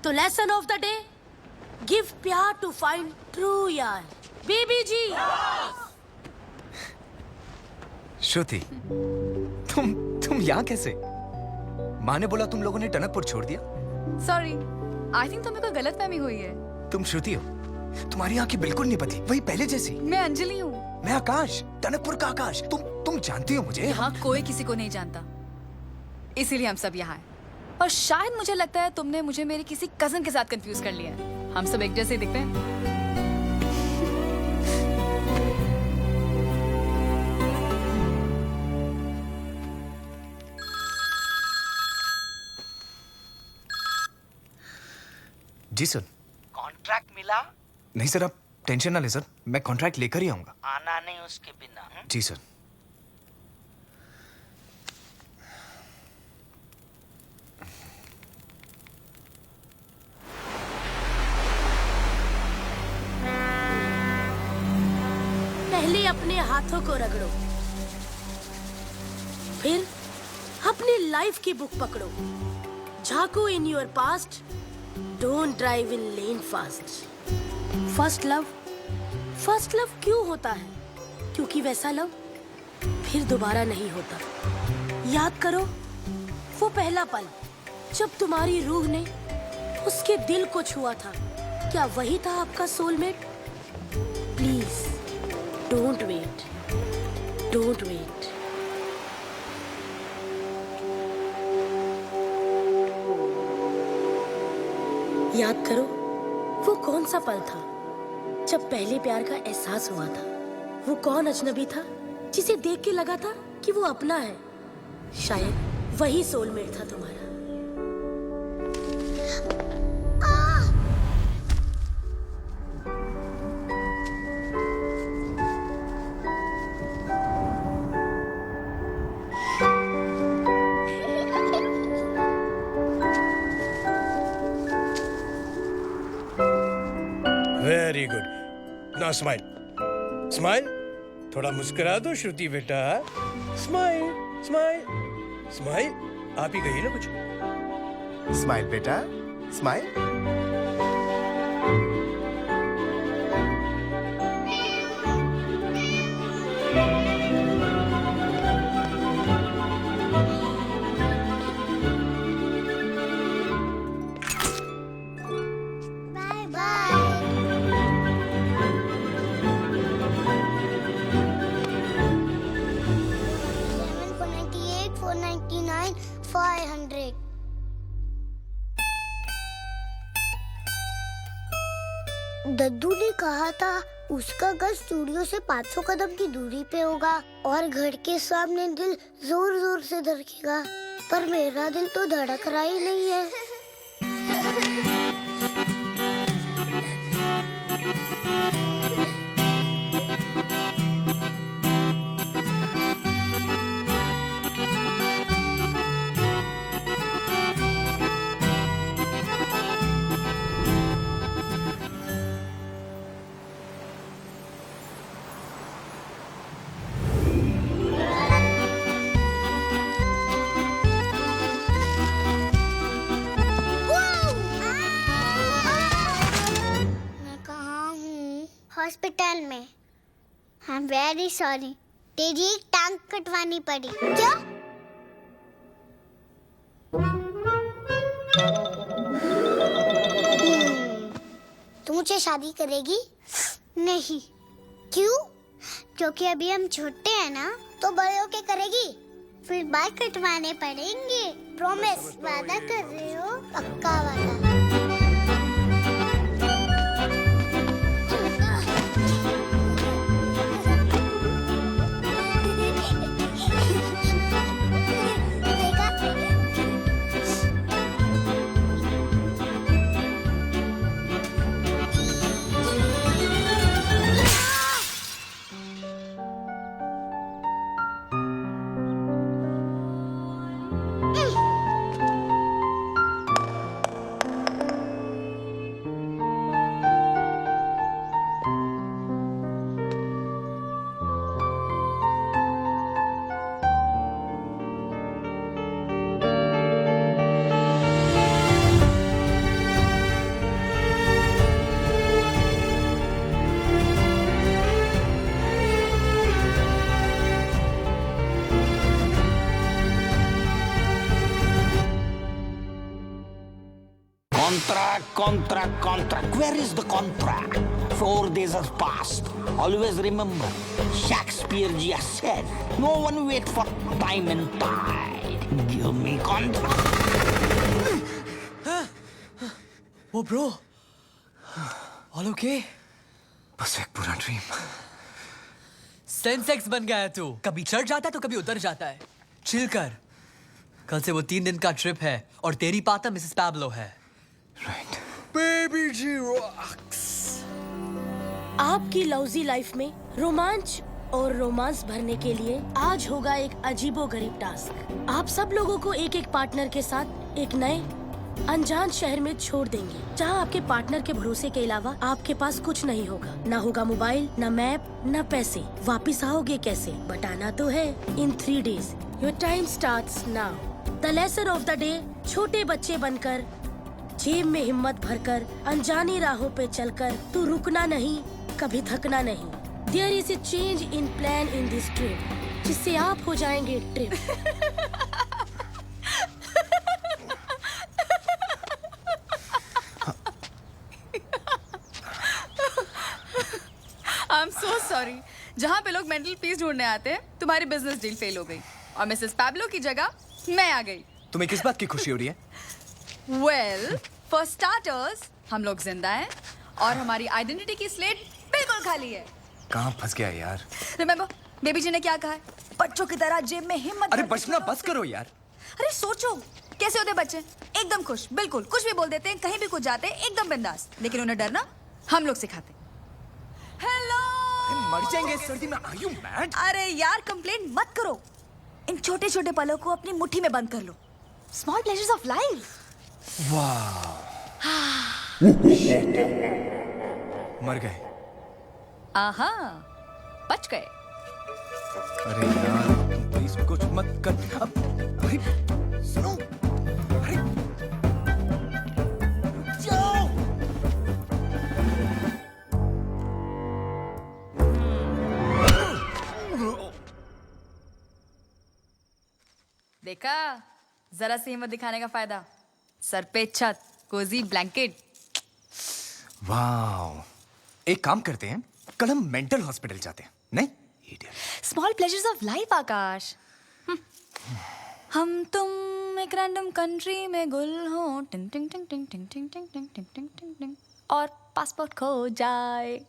तो lesson of the day, give प्यार टू फाइंड ट्रू यार। बेबी जी। श्रुति, तुम यहाँ कैसे? माँ ने बोला तुम लोगों ने टनकपुर छोड़ दिया। सॉरी, आई थिंक तुम्हें कोई गलतफहमी हुई है। तुम श्रुति हो, तुम्हारी आंखें बिल्कुल नहीं बदली, वही पहले जैसी। मैं अंजलि हूँ। मैं आकाश, टनकपुर का आकाश। तुम जानती हो मुझे? यहाँ कोई किसी को नहीं जानता, इसीलिए हम सब यहाँ हैं। और शायद मुझे लगता है तुमने मुझे मेरे किसी कजन के साथ कंफ्यूज कर लिया है। हम सब एक जैसे दिखते हैं। जी सर। कॉन्ट्रैक्ट मिला? नहीं सर, आप टेंशन ना ले सर, मैं कॉन्ट्रैक्ट लेकर ही आऊंगा। आना नहीं उसके बिना। जी सर। पहले अपने हाथों को रगड़ो, फिर अपनी लाइफ की बुक पकड़ो, झांको in your past, don't drive in lane fast. First love क्यों होता है? क्योंकि वैसा लव फिर दोबारा नहीं होता। याद करो वो पहला पल जब तुम्हारी रूह ने उसके दिल को छुआ था। क्या वही था आपका soulmate? Please don't wait, don't wait. याद करो वो कौन सा पल था जब पहले प्यार का एहसास हुआ था। वो कौन अजनबी था जिसे देख के लगा था कि वो अपना है? शायद वही सोलमेट था तुम्हारा। Very good. Now smile. Smile, थोड़ा मुस्कुरा दो श्रुति बेटा। Smile smile smile. आप ही कहिए ना कुछ। स्माइल बेटा, स्माइल। Bye bye. 499, 500। दद्दू ने कहा था उसका घर स्टूडियो से 500 कदम की दूरी पे होगा और घर के सामने दिल जोर जोर से धड़केगा, पर मेरा दिल तो धड़क रहा ही नहीं है। हॉस्पिटल में। आई एम वेरी सॉरी, तेरी एक टांग कटवानी पड़ी। क्या? तू मुझे शादी करेगी? नहीं। क्यों? क्योंकि अभी हम छोटे हैं ना, तो बड़े होके करेगी। फिर बाल कटवाने पड़ेंगे। प्रॉमिस, वादा कर रही हो? पक्का वादा। Contract. Where is the contract? 4 days has passed. Always remember, Shakespeare ji has said, no one wait for time and tide. Give me contract. Oh bro, all okay? बस एक पूरा ड्रीम। सेंसेक्स बन गया है तू। कभी चढ़ जाता है तो कभी उतर जाता है। चिल कर। कल से वो 3 दिन का ट्रिप है और तेरी पाता मिसेस पैब्लो है। बेबी जी रॉक्स। आपकी लौजी लाइफ में रोमांच और रोमांस भरने के लिए आज होगा एक अजीबोगरीब टास्क। आप सब लोगों को एक एक पार्टनर के साथ एक नए अनजान शहर में छोड़ देंगे, जहां आपके पार्टनर के भरोसे के अलावा आपके पास कुछ नहीं होगा। ना होगा मोबाइल, ना मैप, ना पैसे। वापिस आओगे कैसे? बताना तो है। इन 3 days your time starts now. The lesson of the day, छोटे बच्चे बनकर, जेब में हिम्मत भरकर, अनजानी राहों पे चलकर, तू रुकना नहीं, कभी थकना नहीं। There is a change in plan in this trip, जिससे आप हो जाएंगे ट्रिप। I'm so sorry. जहाँ पे लोग मेंटल पीस ढूंढने आते हैं, तुम्हारी बिजनेस डील फेल हो गई और मिसेस पैब्लो की जगह मैं आ गई। तुम्हें किस बात की खुशी हो रही है? Well, for starters, हम लोग जिंदा हैं और हमारी आइडेंटिटी की स्लेट बिल्कुल खाली है। कहाँ फंस गया यार? Remember, बेबी जी ने क्या कहा है? बच्चों की तरह जेब में हिम्मत। अरे बचना बस करो यार। अरे सोचो, कैसे होते बच्चे? एकदम खुश, बिल्कुल कुछ भी बोल देते हैं, कहीं भी कुछ जाते हैं, एकदम बिंदास। लेकिन उन्हें डरना हम लोग सिखाते। हेलो। मर जाएंगे इस सर्दी में। Are you mad? अरे यार, कंप्लेंट मत करो। इन छोटे छोटे पलों को अपनी मुट्ठी में बंद कर लो। Small pleasures of life. मर गए। आहा, बच गए। अरे यार प्लीज कुछ मत कर। अब अरे सुनो, अरे जाओ। देखा, जरा सी हिम्मत दिखाने का फायदा। सर पे छत, कोजी ब्लैंकेट। वाह, एक काम करते हैं, कल हम मेंटल हॉस्पिटल जाते हैं, नहीं? स्मॉल प्लेजर्स ऑफ लाइफ आकाश। हम तुम एक रैंडम कंट्री में गुल हो, टिंग टिंग टिंग टिंग टिंग टिंग टिंग टिंग टिंग टिंग टिंग टिंग, और पासपोर्ट खो जाए।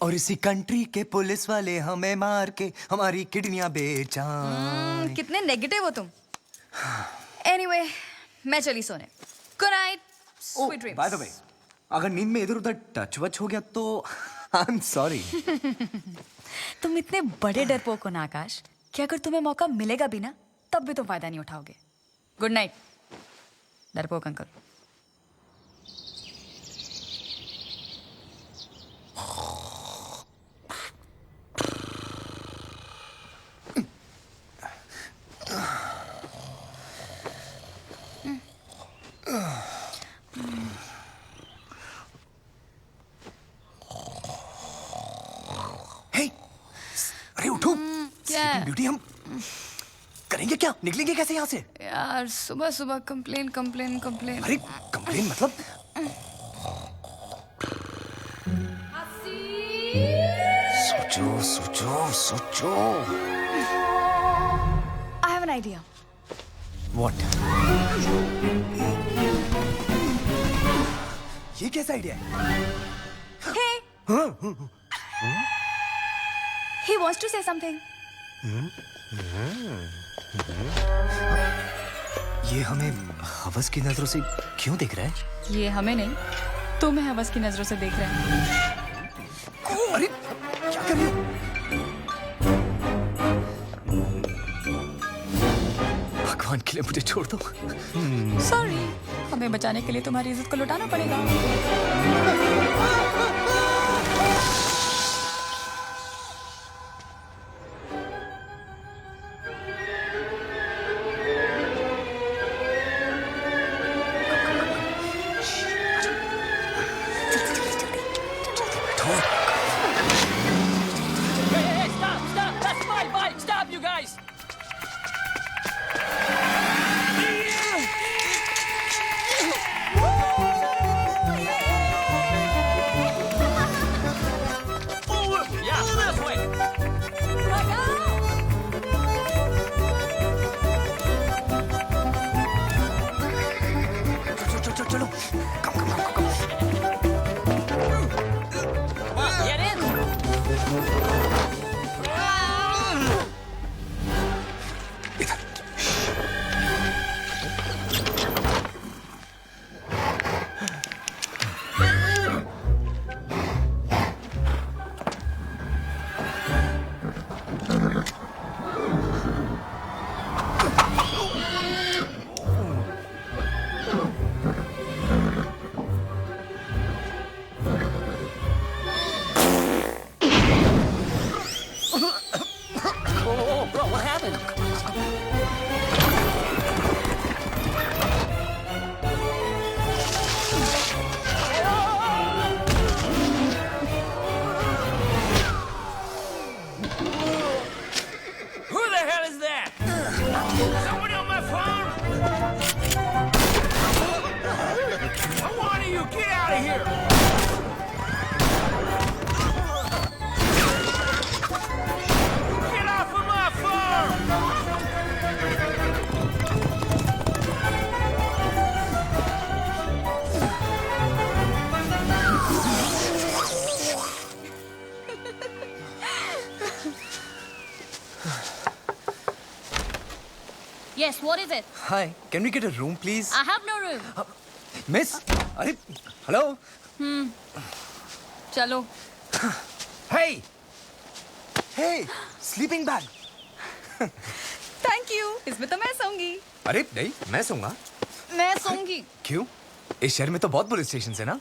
और इसी कंट्री के पुलिस वाले हमें मार के हमारी किडनियां बेचाएं। कितने नेगेटिव हो तुम। एनीवे, मैं चली सोने। Good night, sweet dreams. By the way, अगर नींद में इधर उधर टच वच हो गया तो आई एम सॉरी। तुम इतने बड़े डरपोक हो ना आकाश कि अगर तुम्हें मौका मिलेगा भी ना तब भी तुम फायदा नहीं उठाओगे। गुड नाइट डरपोक अंकल। अरे उठो, क्या? ब्यूटी, हम करेंगे क्या? निकलेंगे कैसे यहाँ से? यार सुबह सुबह कंप्लेन कंप्लेन कंप्लेन। अरे कंप्लेन मतलब? सोचो सोचो सोचो। I have an idea. What? ये कैसा आइडिया है? हे, he wants to say something. ये हमें हवस की नजरों से क्यों देख रहा है? ये हमें नहीं, तुम्हें हवस की नजरों से देख रहे हैं। अरे क्या कर रही हो? भगवान के लिए मुझे छोड़ दो। सॉरी, हमें बचाने के लिए तुम्हारी इज्जत को लुटाना पड़ेगा। Yes, what is it? Hi, can we get a room, please? I have no room. Miss, अरे, hello. चलो। Hey, hey, sleeping bag. Thank you. इसमें तो मैं सोऊंगी। अरे नहीं, मैं सोऊंगा। मैं सोऊंगी। क्यों? इस शहर में तो बहुत पुलिस स्टेशन है ना?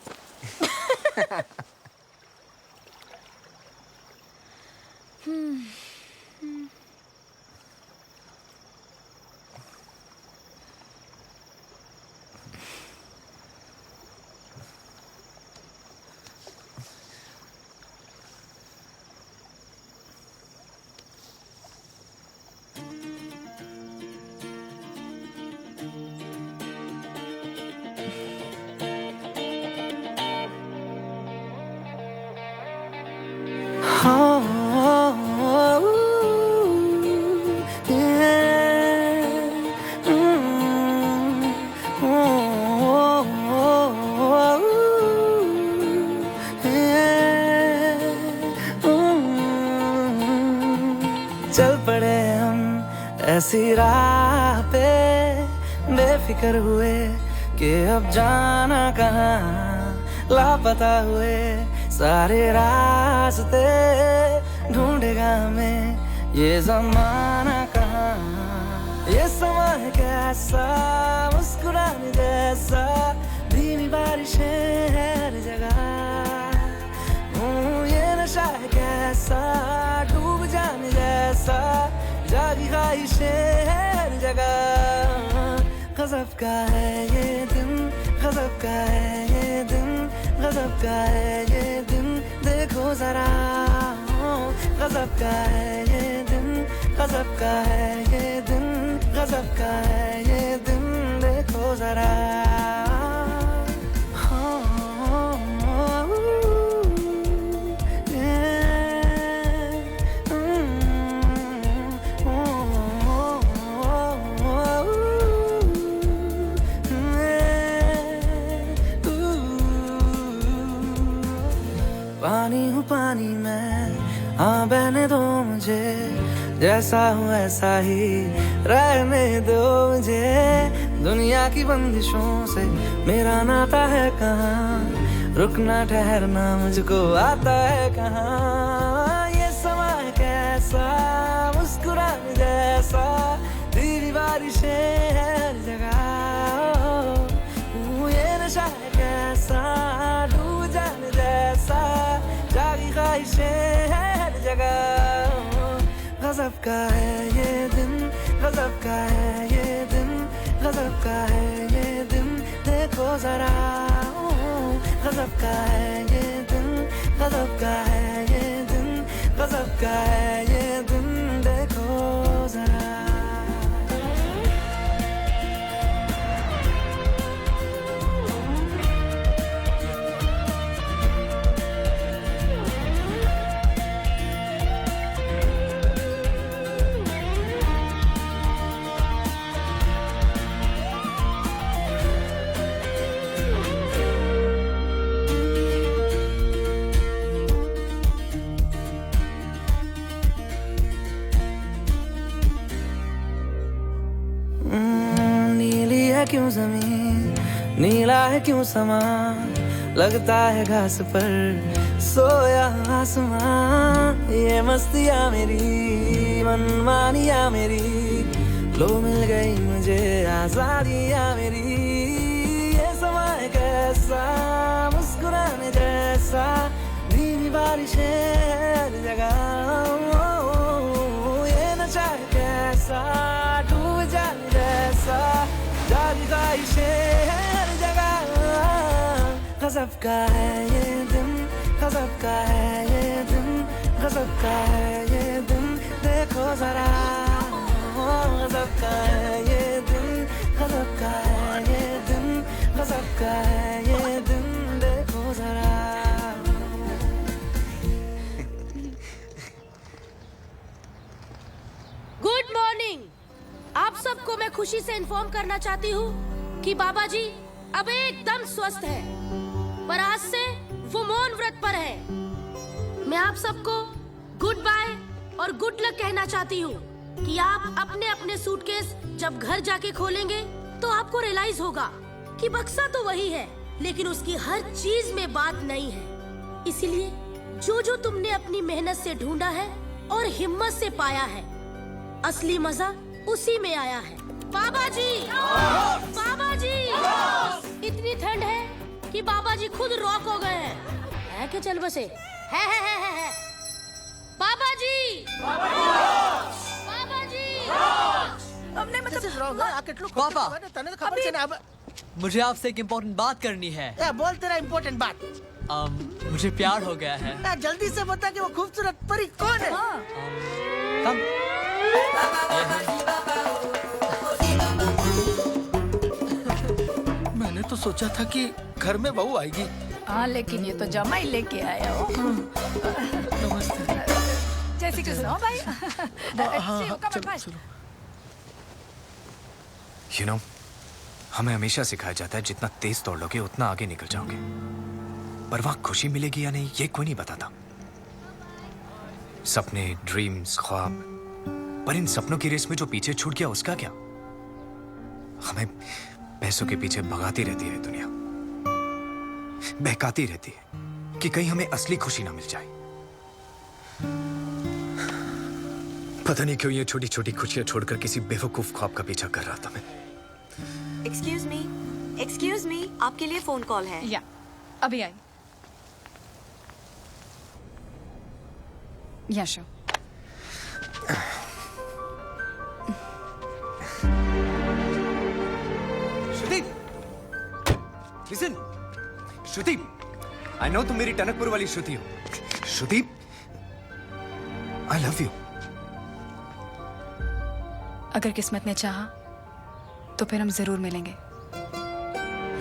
चल पड़े हम ऐसी राह पे बेफिक्र हुए कि अब जाना कहाँ लापता हुए सारे रास्ते ढूंढेगा हमें ये जमाना कहाँ ये समा है कैसा मुस्कुराने जैसा धीमी बारिशें हर जगह ये नशा है कैसा डूब जाने जैसा जागी ख्वाहिशें हर जगह गजब का है ये दिन गजब का है ये दिन गजब का है ये दिन देखो जरा गजब का है ये दिन गजब का है ये दिन गजब का है ये दिन देखो जरा पानी हूँ पानी मैं हाँ बहने दो मुझे जैसा हूँ ऐसा ही रहने दो मुझे दुनिया की बंदिशों से मेरा नाता है कहाँ रुकना ठहरना मुझको आता है कहाँ ये समा है कैसा मुस्कुराने जैसा धीमी बारिशें हर जगह ये नशा है कैसा डूब जाने जैसा जागी ख्वाहिशें हर जगह गजब का है ये दिन गजब का है ये दिन गजब का है ये दिन देखो जरा गजब का है ये दिन गजब का है ये दिन गजब का है ये दिन देखो जरा नीली है क्यों जमीन नीला है क्यों समा लगता है घास पर सोया आसमां ये मस्तियाँ मेरी मनमानियाँ मेरी लो मिल गई मुझे आजादियाँ मेरी ये समा है कैसा मुस्कुराने जैसा धीमी बारिशें हर जगह ये नशा है कैसा डूब जाने जैसा जागी ख्वाहिशें हर जगह गजब का है ये दिन गजब का है ये दिन गजब का है ये दिन देखो जरा गजब का है ये दिन गजब का है ये दिन गजब का है ये दिन देखो जरा गुड मॉर्निंग। आप सबको मैं खुशी से इन्फॉर्म करना चाहती हूँ कि बाबा जी अब एकदम स्वस्थ है, पर आज से वो मौन व्रत पर है। मैं आप सबको गुड बाय और गुड लक कहना चाहती हूँ कि आप अपने अपने सूटकेस जब घर जाके खोलेंगे तो आपको रियलाइज होगा कि बक्सा तो वही है, लेकिन उसकी हर चीज में बात नहीं है। इसलिए जो जो तुमने अपनी मेहनत से ढूंढा है और हिम्मत से पाया है, असली मजा उसी में आया है। बाबा जी, बाबा जी, इतनी ठंड है कि बाबा जी खुद रॉक हो गए हैं। है कि चल बसे है। बाबा जी हमने पापा मुझे आपसे एक इम्पोर्टेंट बात करनी है। बोल तेरा इम्पोर्टेंट बात। मुझे प्यार हो गया है। जल्दी से बता कि वो खूबसूरत परी कौन है? मैंने तो सोचा था कि घर में बहू आएगी। हाँ लेकिन ये तो जमाई लेके आया हो। जैसे कि सुनो भाई। You know, हमें हमेशा सिखाया जाता है जितना तेज दौड़ोगे उतना आगे निकल जाओगे, पर वहां खुशी मिलेगी या नहीं ये कोई नहीं बताता। सपने, ड्रीम्स, ख्वाब, पर इन सपनों की रेस में जो पीछे छूट गया उसका क्या? हमें पैसों के पीछे भगाती रहती है दुनिया, बहकाती रहती है कि कहीं हमें असली खुशी ना मिल जाए। पता नहीं क्यों ये छोटी छोटी खुशियां छोड़कर किसी बेवकूफ ख्वाब का पीछा कर रहा था मैं। एक्सक्यूज मी, आपके लिए फोन कॉल है। या अभी आई। या show. Shruti, listen, Shruti, I know तुम मेरी टनकपुर वाली श्रुति हो। श्रुति, आई लव यू। अगर किस्मत ने चाहा तो फिर हम जरूर मिलेंगे,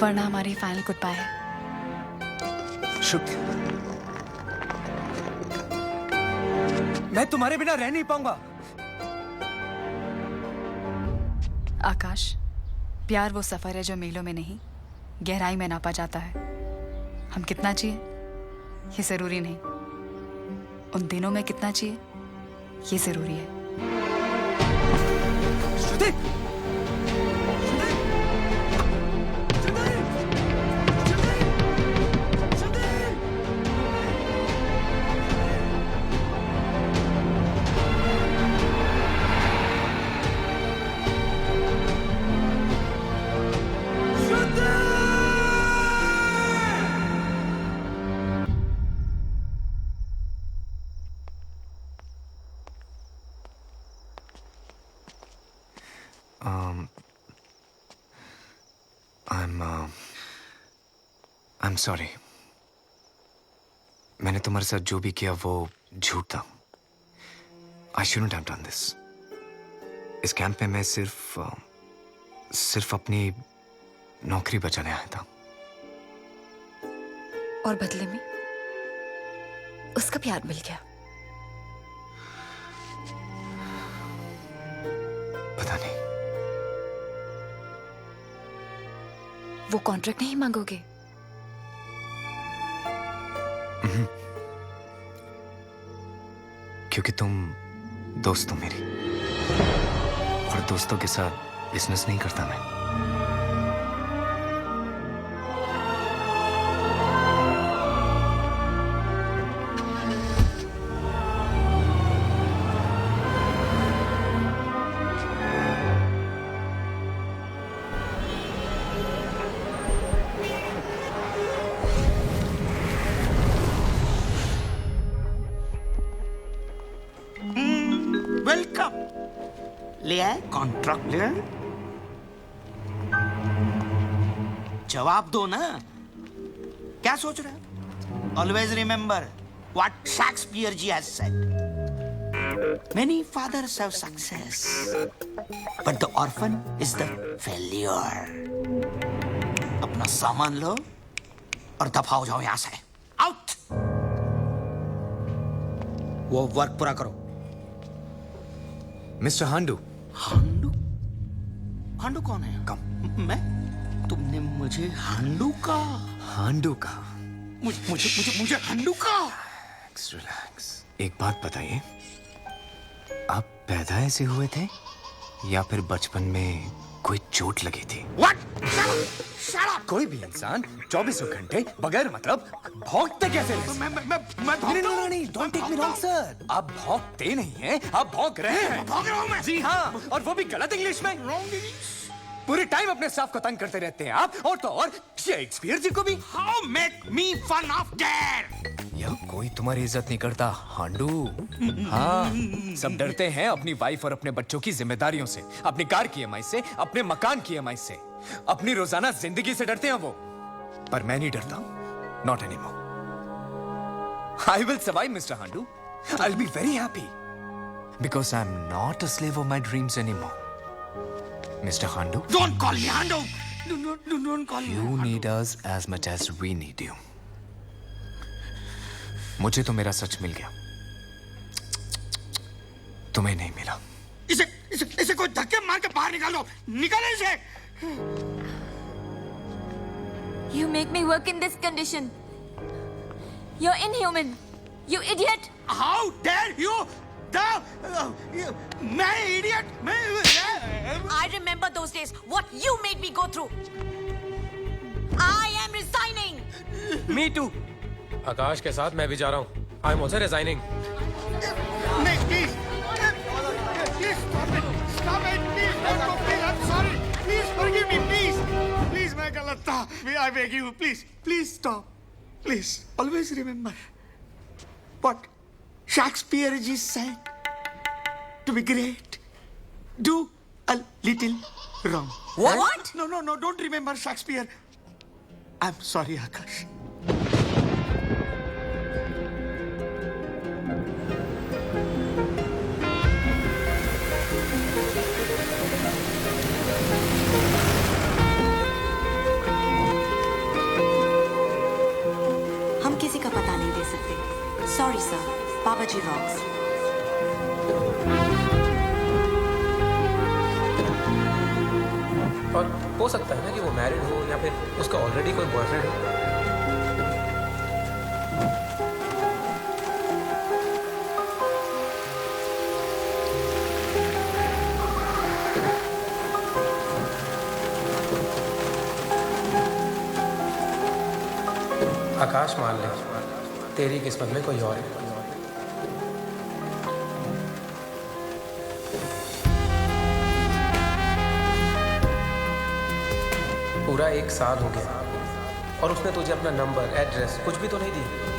वरना हमारी फाइनल गुड बाय है। श्रुति, मैं तुम्हारे बिना रह नहीं पाऊंगा। आकाश, प्यार वो सफर है जो मीलों में नहीं गहराई में नापा जाता है। हम कितना जिए ये जरूरी नहीं, उन दिनों में कितना जिए ये जरूरी है। श्रुति, I'm sorry. मैंने तुम्हारे साथ जो भी किया वो झूठ था। I shouldn't have done this. इस कैंप में मैं सिर्फ अपनी नौकरी बचाने आया था। और बदले में उसका प्यार मिल गया। पता नहीं। वो कॉन्ट्रैक्ट नहीं मांगोगे? क्योंकि तुम दोस्त हो मेरी, और दोस्तों के साथ बिजनेस नहीं करता मैं। वेलकम। ले आए कॉन्ट्रैक्ट ले आए? जवाब दो ना, क्या सोच रहे हो? Always remember what Shakespeare ji has said, many fathers have success but the orphan is the failure. अपना सामान लो और दफा हो जाओ यहां से। आउट। वो वर्क पूरा करो। मिस्टर हांडू। हांडू? हांडू कौन है? कम। मैं? तुमने मुझे हांडू का? हांडू का? मुझे हांडू का? रिलैक्स। एक बात बताइए, आप पैदा ऐसे हुए थे या फिर बचपन में कोई चोट लगी थी? What? कोई भी इंसान 24 घंटे बगैर मतलब भौंकते कैसे रह सकता है? नहीं, don't take me wrong, sir. आप भौंकते नहीं हैं, आप भौंक रहे हैं। भौंक रहा हूं मैं। जी हाँ, और वो भी गलत इंग्लिश में। पूरे टाइम अपने स्टाफ को तंग करते रहते हैं आप, और तो और शेक्सपियर जी को भी। How make me fun of that? यह कोई कोई तुम्हारी इज्जत नहीं करता हांडू। हाँ, सब डरते हैं अपनी वाइफ और अपने बच्चों की जिम्मेदारियों से, अपनी कार की ईएमआई से, अपने मकान की ईएमआई से, अपनी रोजाना जिंदगी से डरते हैं वो। पर मैं नहीं डरता, not anymore. I will survive mister हांडू। I will be very happy because I am not a slave of my dreams anymore. Mister हांडू, Don't call me Hando. Don't call me. You need us as much as we need you. मुझे तो मेरा सच मिल गया, तुम्हें नहीं मिला। इसे कोई धक्के मार के बाहर निकाल दो। निकालो इसे। You make me work in this condition. You're inhuman. You idiot. How dare you? मैं idiot. I remember those days. What you made me go through. I am resigning. Me too. आकाश के साथ मैं भी जा रहा हूँ। I am also resigning. नहीं, please. Please stop it. Stop it. Please, please. I'm sorry. Please forgive me. Please. Please, मैं गलत था. I beg you. Please. Please stop. Please. Always remember what Shakespeare ji said. To be great, do a little wrong. What? No. Don't remember Shakespeare. I'm sorry, Akash. हम किसी का पता नहीं दे सकते। Sorry sir. Baba ji rocks. और हो सकता है ना कि वो मैरिड हो या फिर उसका ऑलरेडी कोई बॉयफ्रेंड हो। आकाश, मान ले तेरी किस्मत में कोई और है। पूरा 1 साल हो गया और उसने तुझे अपना नंबर, एड्रेस कुछ भी तो नहीं दिया।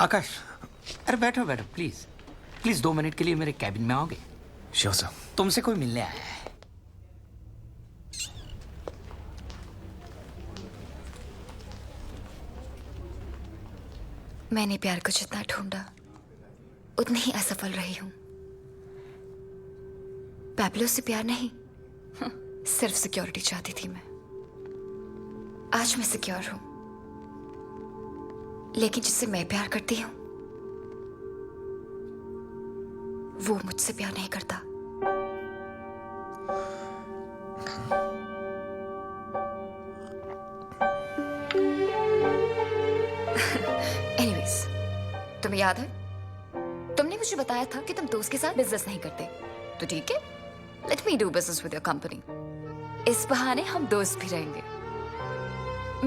आकाश, अरे बैठो बैठो प्लीज 2 मिनट के लिए मेरे कैबिन में आओगे? Sure sir. तुमसे कोई मिलने आया है। मैंने प्यार को जितना ढूंढा उतनी ही असफल रही हूं। पैब्लो से प्यार नहीं, सिर्फ सिक्योरिटी चाहती थी मैं। आज मैं सिक्योर हूं, लेकिन जिससे मैं प्यार करती हूं वो मुझसे प्यार नहीं करता। एनीवेज, तुम्हें याद है तुमने मुझे बताया था कि तुम दोस्त के साथ बिजनेस नहीं करते, तो ठीक है, let me do business with your company. इस बहाने हम दोस्त भी रहेंगे।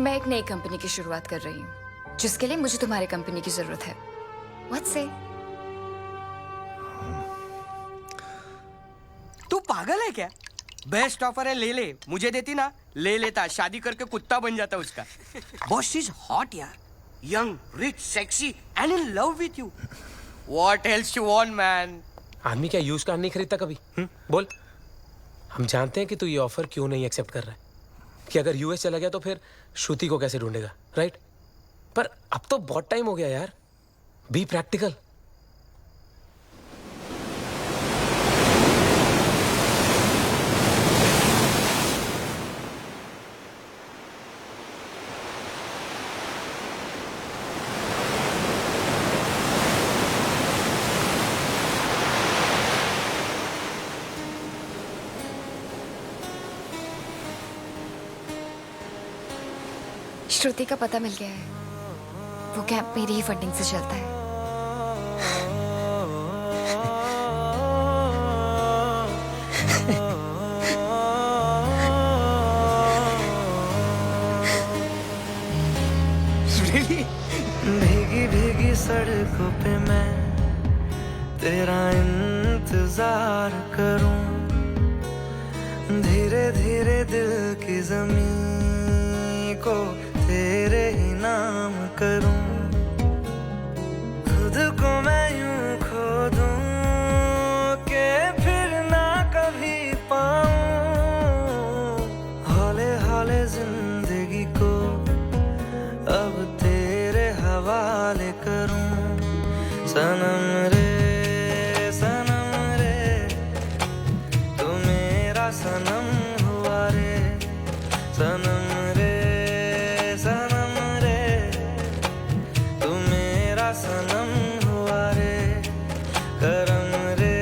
मैं एक नई कंपनी की शुरुआत कर रही हूँ, जिसके लिए मुझे तुम्हारी कंपनी की जरूरत है। What say? पागल है क्या? बेस्ट ऑफर है, ले ले। मुझे देती ना, ले लेता, शादी करके कुत्ता बन जाता उसका। बॉस इज हॉट यार, young, rich, sexy and in love with you. What else you want man? आदमी क्या यूज कार नहीं खरीदता कभी? बोल। हम जानते हैं कि तू ये ऑफर क्यों नहीं एक्सेप्ट कर रहा है, कि अगर यूएस चला गया तो फिर श्रुति को कैसे ढूंढेगा, राइट? पर अब तो बहुत टाइम हो गया यार, बी प्रैक्टिकल। श्रुति का पता मिल गया है। वो कैंप मेरी ही फंडिंग से चलता है। भीगी भीगी सड़कों पे मैं तेरा इंतजार करूं, धीरे धीरे दिल की जमीन को तेरे ही नाम करूं, खुद को मैं यूं खो दूं कि फिर ना कभी पाऊं, हौले हौले जिंदगी को अब तेरे हवाले करूं। सनम रे तू मेरा सनम हुआ रे, सनम रे तू मेरा सनम हुआ रे, करम रे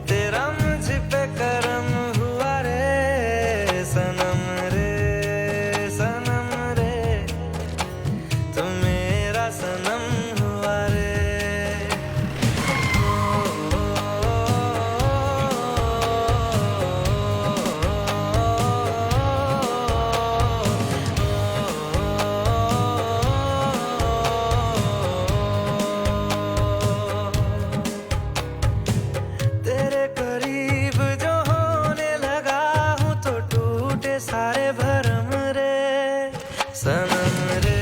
तेरा मुझ पे करम हुआ रे, सनम रे तू मेरा सनम हुआ रे। तेरे करीब जो होने लगा हूँ तो टूटे सारे भरम रे, सनम रे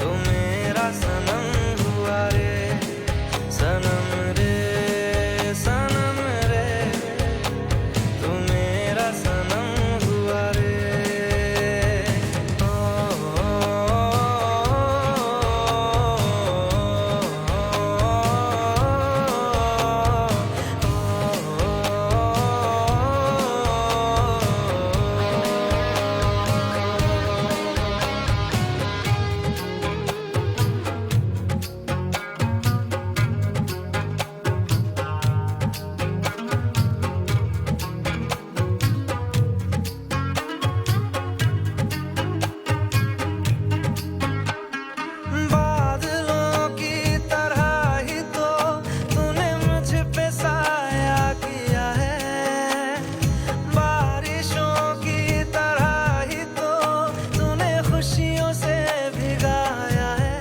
तू मेरा सनम हुआ रे, सनम रे तू मेरा सनम हुआ रे। बादलों की तरह ही तो तूने मुझ पे साया किया है, बारिशों की तरह ही तो तूने खुशियों से भिगाया है,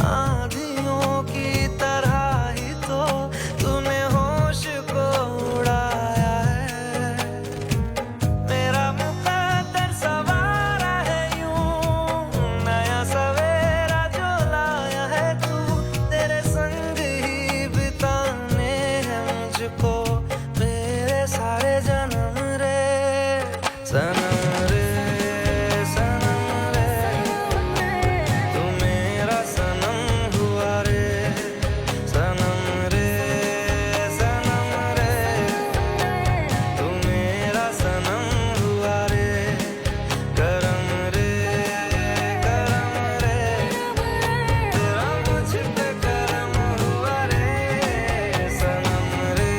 आंधियों की तरह ही तो तूने होश को उड़ाया है, मेरा मुकद्दर सवारा है यूं, नया सवेरा जो लाया है तू, तेरे संग ही बिताने हैं मुझको मेरे सारे जन्म रे, सनम रे तू मेरा सनम हुआ रे, सनम रे तू मेरा सनम हुआ रे, करम रे तेरा मुझ पे करम हुआ रे, सनम रे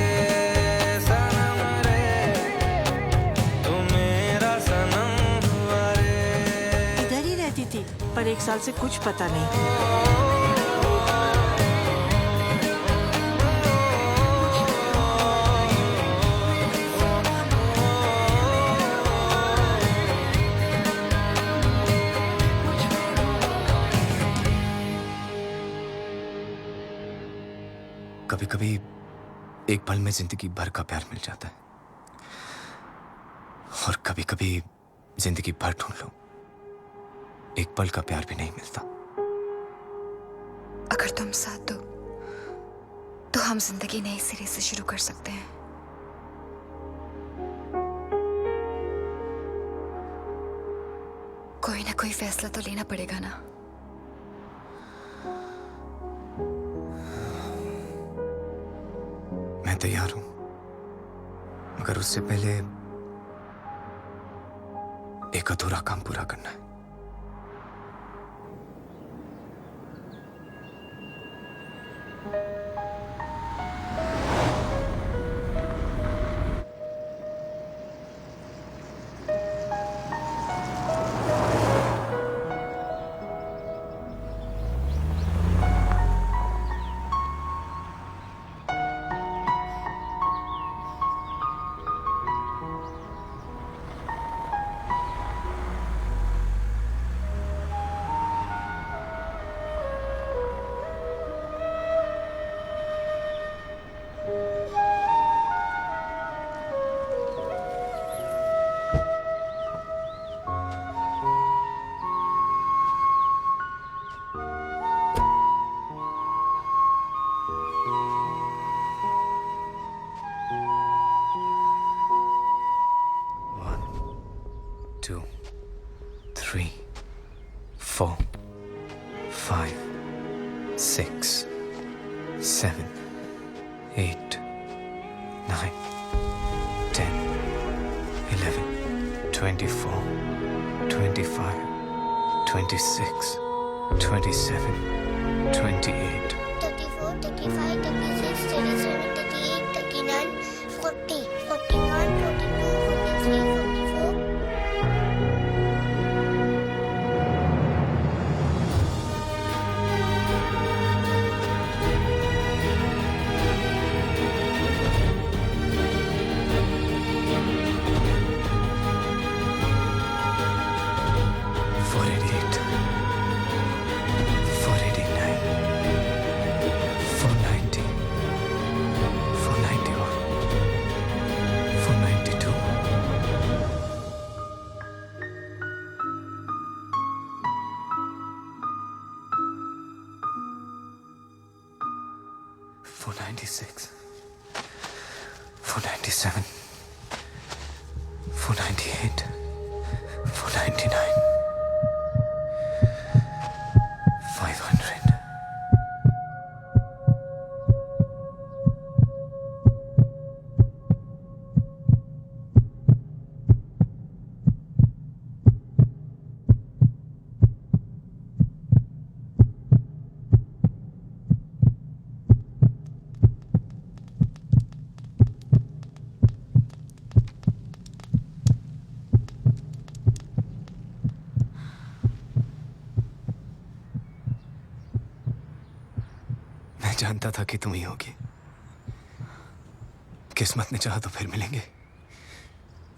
तू मेरा सनम हुआ रे। इधर ही रहती थी पर 1 साल से कुछ पता नहीं। कभी कभी एक पल में जिंदगी भर का प्यार मिल जाता है, और कभी कभी जिंदगी भर ढूंढ लो, एक पल का प्यार भी नहीं मिलता। अगर तुम साथ दो तो हम जिंदगी नए सिरे से शुरू कर सकते हैं। कोई ना कोई फैसला तो लेना पड़ेगा ना। मैं तैयार हूं, मगर उससे पहले एक अधूरा काम पूरा करना है। जानता था कि तुम ही होगी। किस्मत ने चाहा तो फिर मिलेंगे।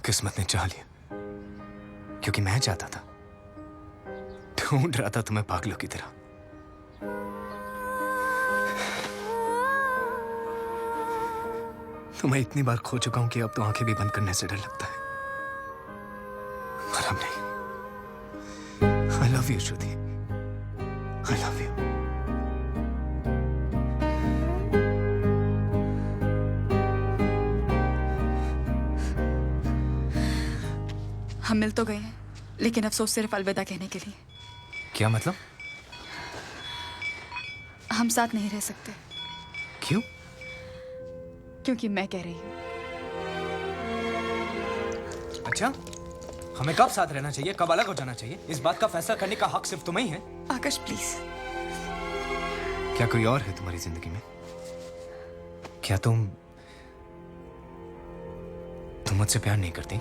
किस्मत ने चाह लिया क्योंकि मैं चाहता था, ढूंढ रहा था तुम्हें पागलों की तरह। तुम्हें इतनी बार खो चुका हूं कि अब तो आंखें भी बंद करने से डर लगता है। पर अब नहीं। I love you Shruti, I love you. हम मिल तो गए हैं, लेकिन अफसोस सिर्फ अलविदा कहने के लिए। क्या मतलब? हम साथ नहीं रह सकते। क्यों? क्योंकि मैं कह रही हूँ। अच्छा, हमें कब साथ रहना चाहिए, कब अलग हो जाना चाहिए, इस बात का फैसला करने का हक सिर्फ तुम्हें ही है। आकाश प्लीज। क्या कोई और है तुम्हारी जिंदगी में? क्या तुम मुझसे प्यार नहीं करती?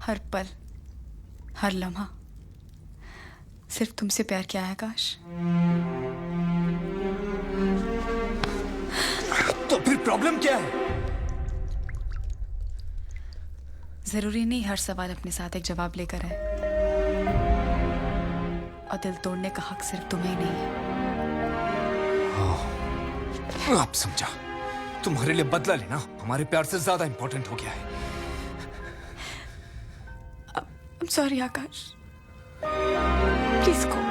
हर पल, हर लम्हा सिर्फ तुमसे प्यार किया है आकाश। तो फिर प्रॉब्लम क्या है? जरूरी नहीं हर सवाल अपने साथ एक जवाब लेकर आए। और दिल तोड़ने का हक सिर्फ तुम्हें ही नहीं है। अब समझा, तुम्हारे लिए बदला लेना हमारे प्यार से ज्यादा इंपॉर्टेंट हो गया है। I'm sorry, Akash. Please go.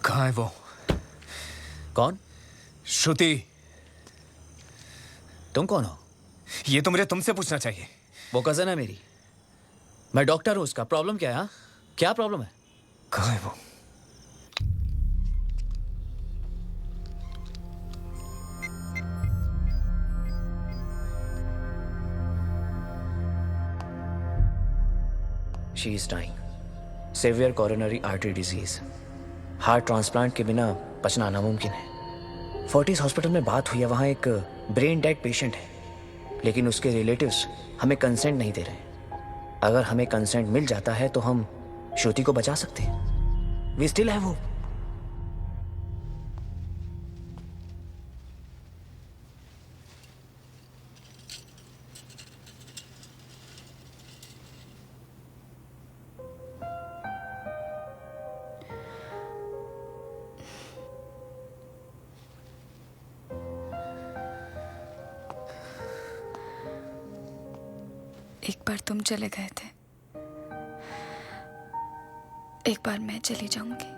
कहाँ है वो? कौन? श्रुति। तुम कौन हो? ये तो मुझे तुमसे पूछना चाहिए। वो कजन है मेरी। मैं डॉक्टर हूं उसका। प्रॉब्लम क्या है? हाँ? क्या प्रॉब्लम है? कहाँ है वो? She is dying. Severe coronary artery disease. Heart transplant के बिना बचना नामुमकिन है। फोर्टिस हॉस्पिटल में बात हुई है, वहाँ एक ब्रेन डेड पेशेंट है, लेकिन उसके रिलेटिव्स हमें कंसेंट नहीं दे रहे हैं। अगर हमें कंसेंट मिल जाता है तो हम श्रुति को बचा सकते हैं। We still have hope. एक बार तुम चले गए थे, एक बार मैं चली जाऊंगी।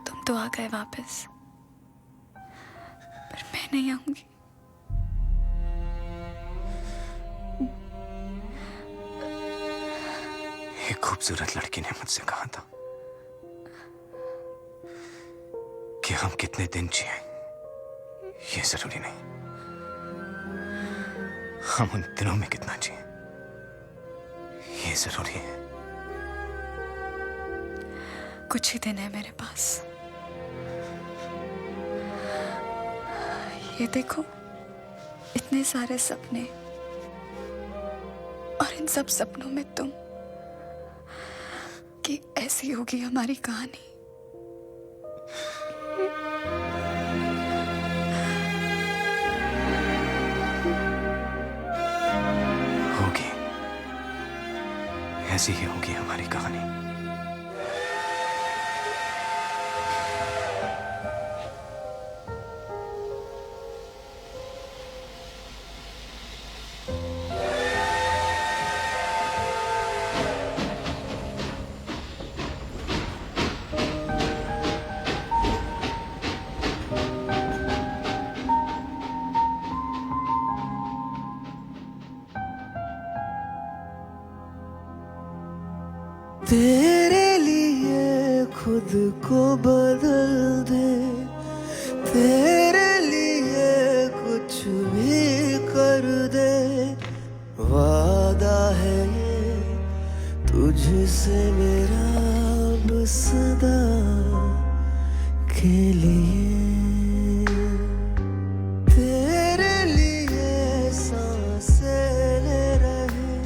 तुम तो आ गए वापस, पर मैं नहीं आऊंगी। एक खूबसूरत लड़की ने मुझसे कहा था कि हम कितने दिन जिए ये जरूरी नहीं, हम उन दिनों में कितना जिए ये जरूरी है। कुछ ही दिन है मेरे पास। ये देखो, इतने सारे सपने, और इन सब सपनों में तुम, कि ऐसी होगी हमारी कहानी। होगी, ऐसी ही होगी हमारी कहानी। तेरे लिए खुद को बदल दे, तेरे लिए कुछ भी कर दे, वादा है ये तुझसे मेरा अब सदा के लिए। तेरे लिए सांसें ले रहे,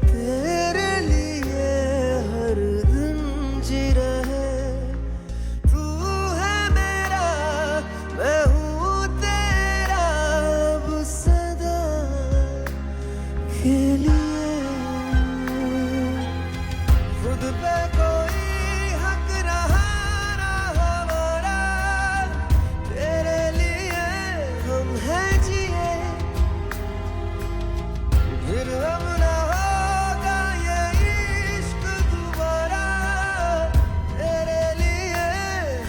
तेरे लिए हर दिन जी रहे, तू है मेरा मैं हूँ तेरा अब सदा के लिए। खुद पे कोई हक रहा ना हमारा, तेरे लिए हम हैं जिए, फिर हम ना होगा ये इश्क दोबारा, तेरे लिए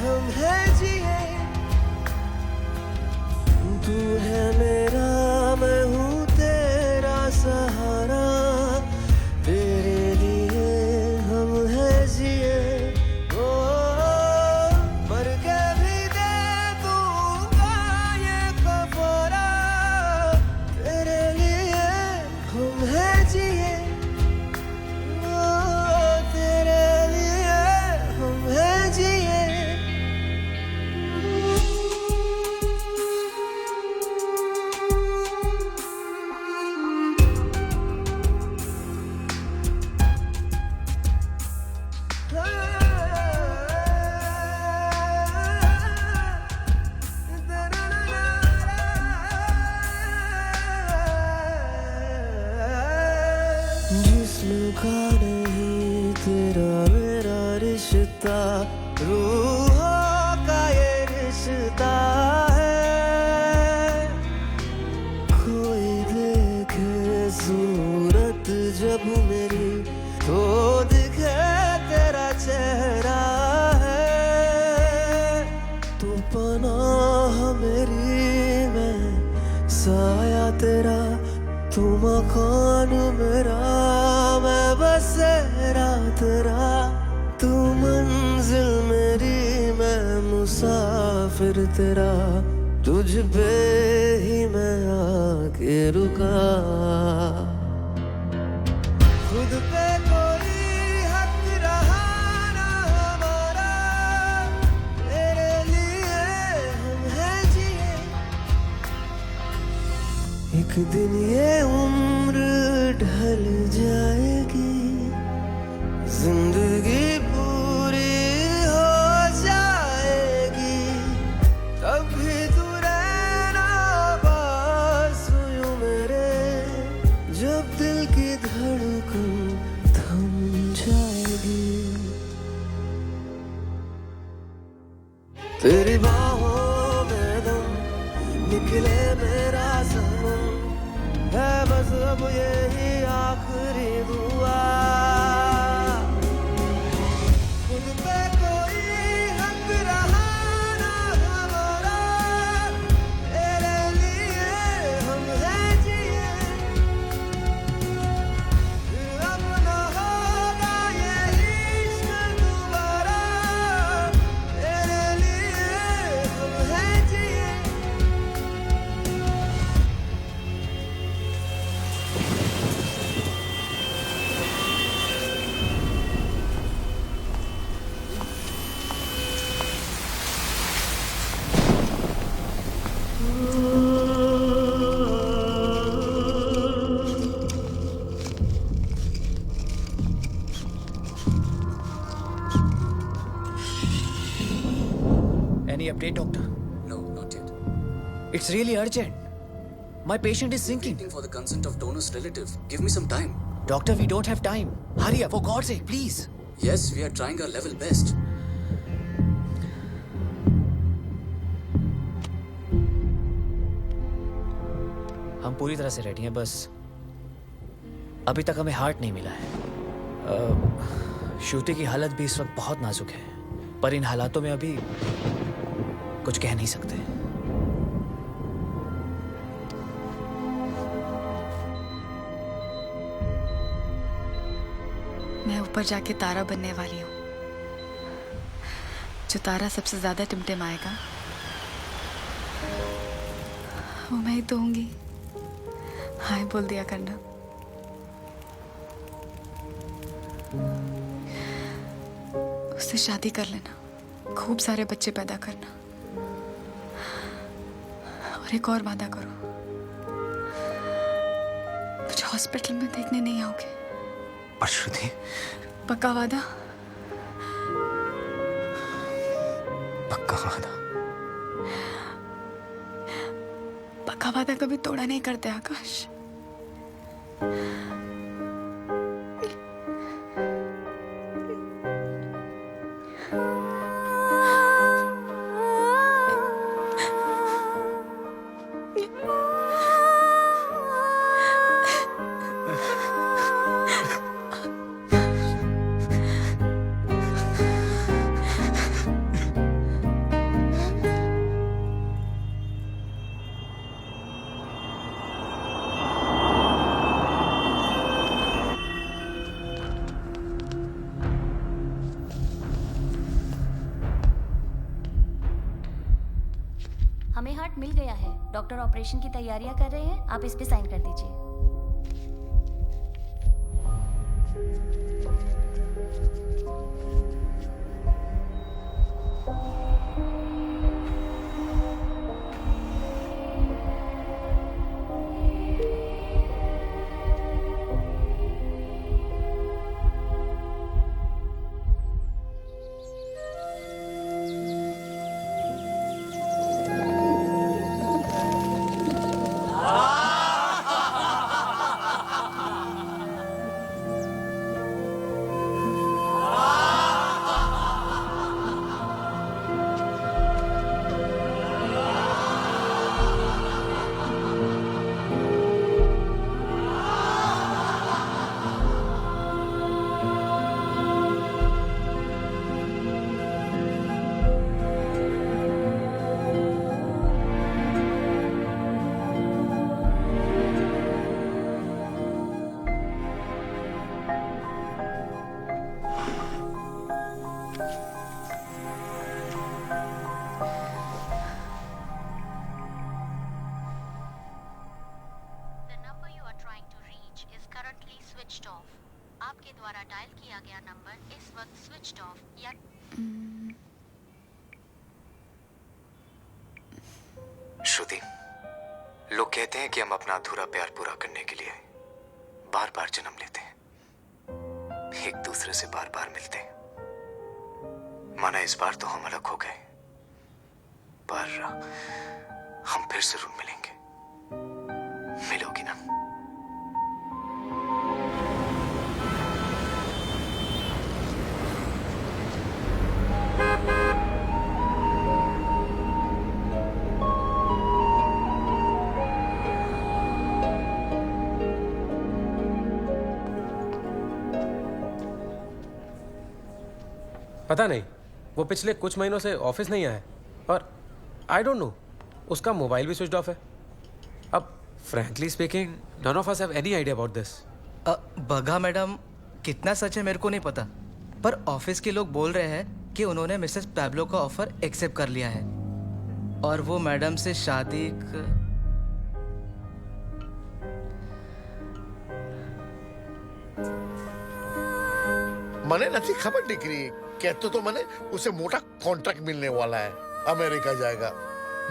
हम हैं जिए। तू है मेरा मैं हूँ तेरा सहारा, तेरे लिए हम हैं जिए। ओ मर के भी दे दूंगा ये कफारा, तेरे लिए हम हैं जिए। ओ तेरे लिए हम हैं जिए। जिस्म का नहीं तेरा मेरा रिश्ता, रूहों का ये रिश्ता है। कोई देखे सूरत जब मेरी तो दिखे तेरा चेहरा है। तू पनाह मेरी मैं साया तेरा, तू मकान मेरा मैं बसेरा तेरा, तू मंजिल मेरी मैं मुसाफिर तेरा, तुझ पे ही मैं आके रुका। खुद पे कोई हक रहा ना हमारा, तेरे लिए हम हैं जिए। एक दिन ये उम्र ढल जाएगी, जिंदगी पूरी हो जाएगी, तब भी तू रहना पास यूं मेरे, जब दिल की धड़कन थम जाएगी। तेरी बाहों में दम निकले मेरा सनम, है बस अब यही आखिरी दुआ। खुद पे कोई हक रहा ना हमारा, तेरे लिए हम हैं जिए, फिर अब ना होगा ये इश्क दोबारा, तेरे लिए हम हैं जिए। Any update, doctor? No, not yet. It's really urgent. My patient is sinking. Waiting for the consent of donor's relative. Give me some time. Doctor, we don't have time. Hurry up, for God's sake, please. Yes, we are trying our level best. हम पूरी तरह से ready हैं, बस अभी तक हमें heart नहीं मिला है। श्रुति की हालत भी इस वक्त बहुत नाजुक है, पर इन हालातों में अभी कुछ कह नहीं सकते। मैं ऊपर जाके तारा बनने वाली हूँ। जो तारा सबसे ज्यादा टिमटिमाएगा वो मैं ही तो होंगी। हाय बोल दिया करना। उससे शादी कर लेना, खूब सारे बच्चे पैदा करना, और एक और वादा करो, मुझे हॉस्पिटल में देखने नहीं आओगे। पर श्रुति, पक्का वादा? पक्का वादा। पक्का वादा कभी तोड़ा नहीं करते आकाश। हमें हार्ट मिल गया है। डॉक्टर ऑपरेशन की तैयारियां कर रहे हैं, आप इस पे साइन कर दीजिए। आपके द्वारा डायल किया गया नंबर इस वक्त स्विच्ड ऑफ या श्रुति, लोग कहते हैं कि हम अपना अधूरा प्यार पूरा करने के लिए बार बार जन्म लेते हैं, एक दूसरे से बार बार मिलते हैं। माना इस बार तो हम अलग हो गए, पर हम फिर जरूर मिलेंगे। मिलोगी ना? पता नहीं, वो पिछले कुछ महीनों से ऑफिस नहीं आया है और आई डोंट नो, उसका मोबाइल भी स्विच ऑफ है। अब frankly speaking none of us have any idea about this. Bagga madam, कितना सच है मेरे को नहीं पता, पर ऑफिस के लोग बोल रहे हैं कि उन्होंने मिसेस पैब्लो का ऑफर एक्सेप्ट कर लिया है और वो मैडम से शादी મને નથી ખબર દીકરી, कहते तो मैंने उसे मोटा कॉन्ट्रैक्ट मिलने वाला है, अमेरिका जाएगा।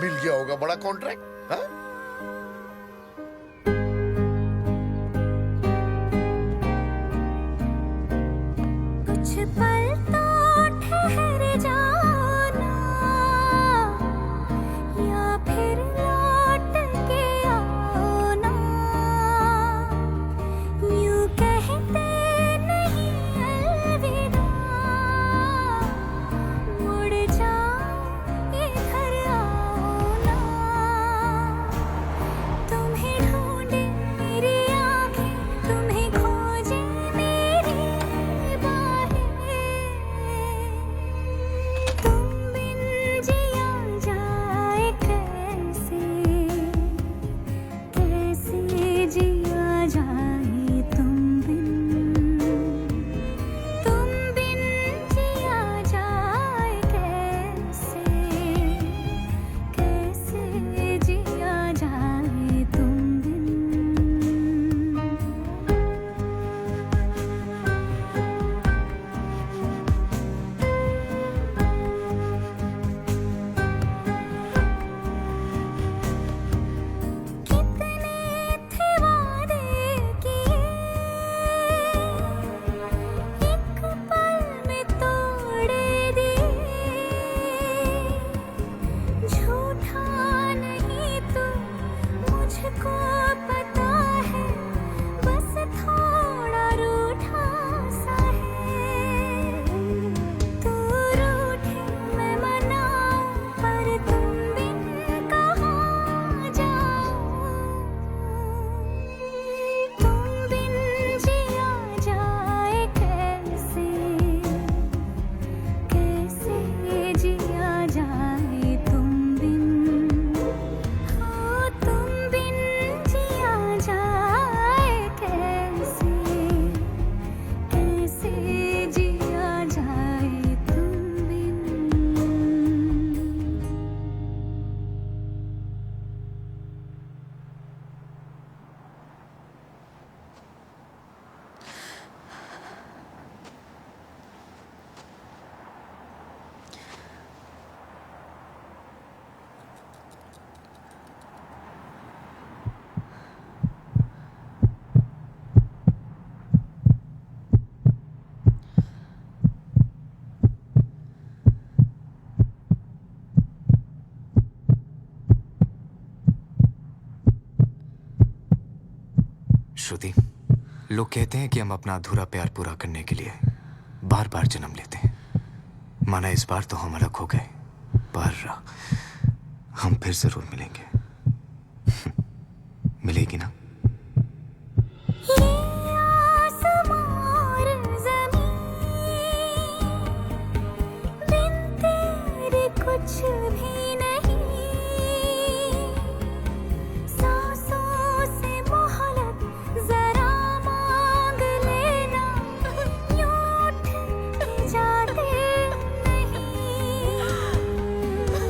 मिल गया होगा बड़ा कॉन्ट्रैक्ट, हाँ? कुछ पल तो ठहर जाना या फिर लौट के आना, यूं कहते नहीं अलविदा, मुड़ जाओ इधर आओ ना, तुम्हें ढूंढे मेरी आंखें, तुम्हें खोजे मेरी बाहें, श्रुति, लोग कहते हैं कि हम अपना अधूरा प्यार पूरा करने के लिए बार बार जन्म लेते हैं। माना इस बार तो हम अलग हो गए, पर हम फिर जरूर मिलेंगे। मिलेगी ना? कुछ भी नहीं, सांसों से मोहलत जरा मांग लेना, यूं उठ के जाते नहीं,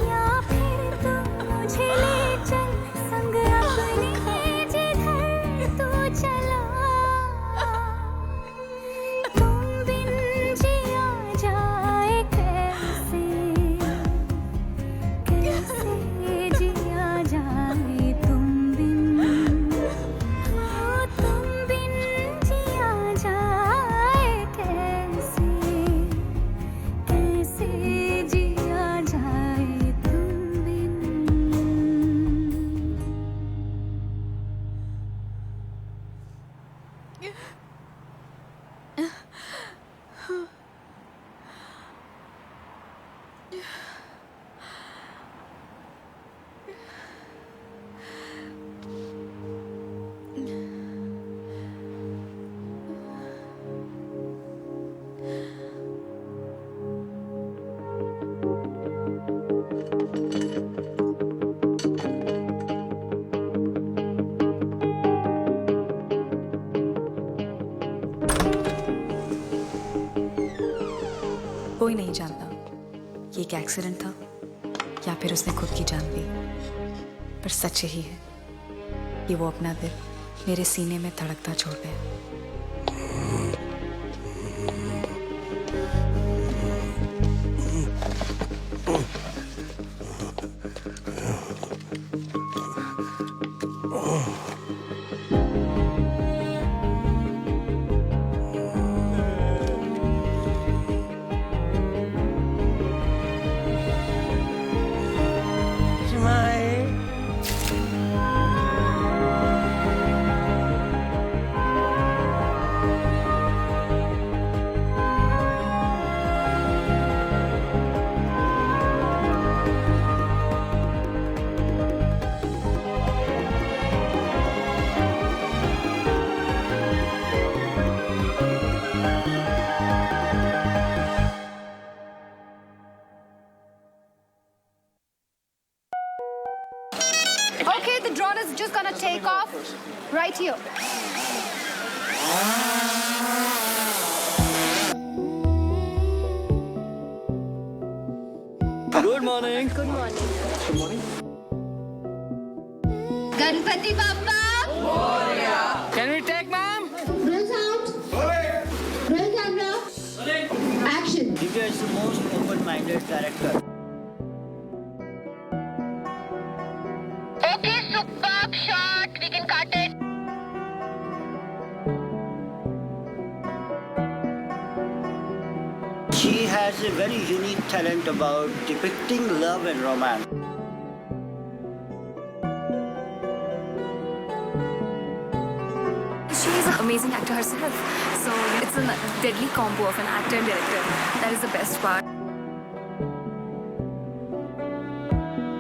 या फिर तुम मुझे ले चल संग अपने जिधर तू चला, तुम बिन जिया जाए कैसे, कैसे जिया जाए तुम बिन, तुम बिन जिया जाए कैसे, कैसे जिया जाए तुम बिन। कोई नहीं जानता ये एक एक्सीडेंट था या फिर उसने खुद की जान ली, पर सच यही है कि वो अपना दिल मेरे सीने में धड़कता छोड़ गया। Okay, the drone is just gonna take off right here. Good morning. Good morning. Good morning. Ganpati Bappa. Can we take, ma'am? Roll sound. Roll camera. Action. Divya is the most open-minded character. Okay, superb shot. We can cut it. She has a very unique talent about depicting love and romance. She is an amazing actor herself. So it's a deadly combo of an actor and director. That is the best part.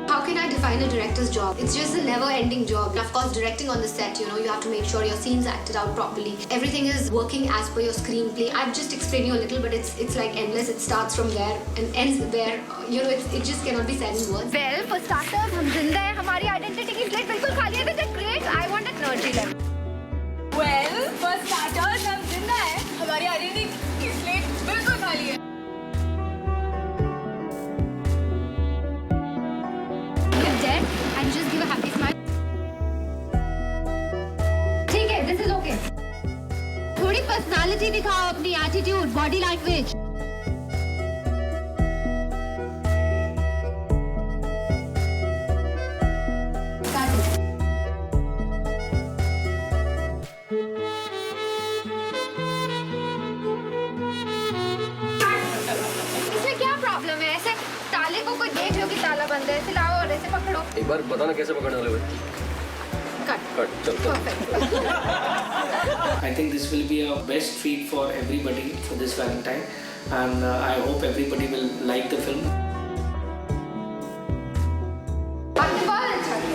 How can I define a director's job? It's just a never-ending job. Of course, directing on the set, you have to make sure your scenes acted out properly. Everything is working as per your screenplay. I've just explained you a little, but it's like endless. It starts from there and ends there. It just cannot be said in words. Well, for starters, हम जिंदा हैं. हमारी identity की slate बिल्कुल खाली है. This is great. I want an energy level. Well, for starters, हम जिंदा हैं. हमारी आइडेंटिटी की स्लेट बिल्कुल खाली है. You're dead and just give a happy smile. ठीक है, this is okay. थोड़ी personality दिखाओ, अपनी attitude, body language. इसमें क्या प्रॉब्लम है? ऐसे ताले को कोई देख लो कि ताला बंद है, ऐसे लाओ और ऐसे पकड़ो. एक बार बताना कैसे पकड़ने वाले भाई. I think this will be a best treat for everybody for this Valentine, and I hope everybody will like the film.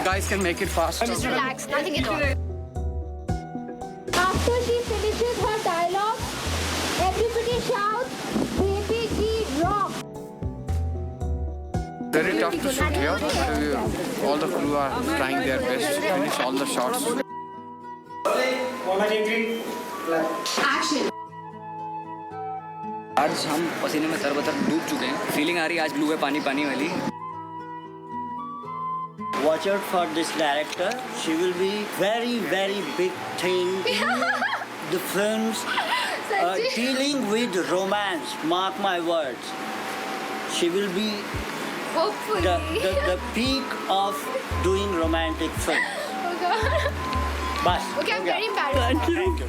Guys can make it fast. Just relax, nothing at all. After she finishes her dialogue, everybody shouts, "Baby G rock!" Very tough to shoot here. All the crew are trying their best to finish all the shots. Action. आज हम पसीने में तरबतर डूब चुके हैं। Feeling आ रही है आज ब्लू है पानी पानी वाली। Watch out for this director. She will be very, very big thing in the films dealing with romance. Mark my words. She will be Hopefully. the peak of doing romantic films. Oh God. Bas. Okay, I'm very embarrassed. Thank you.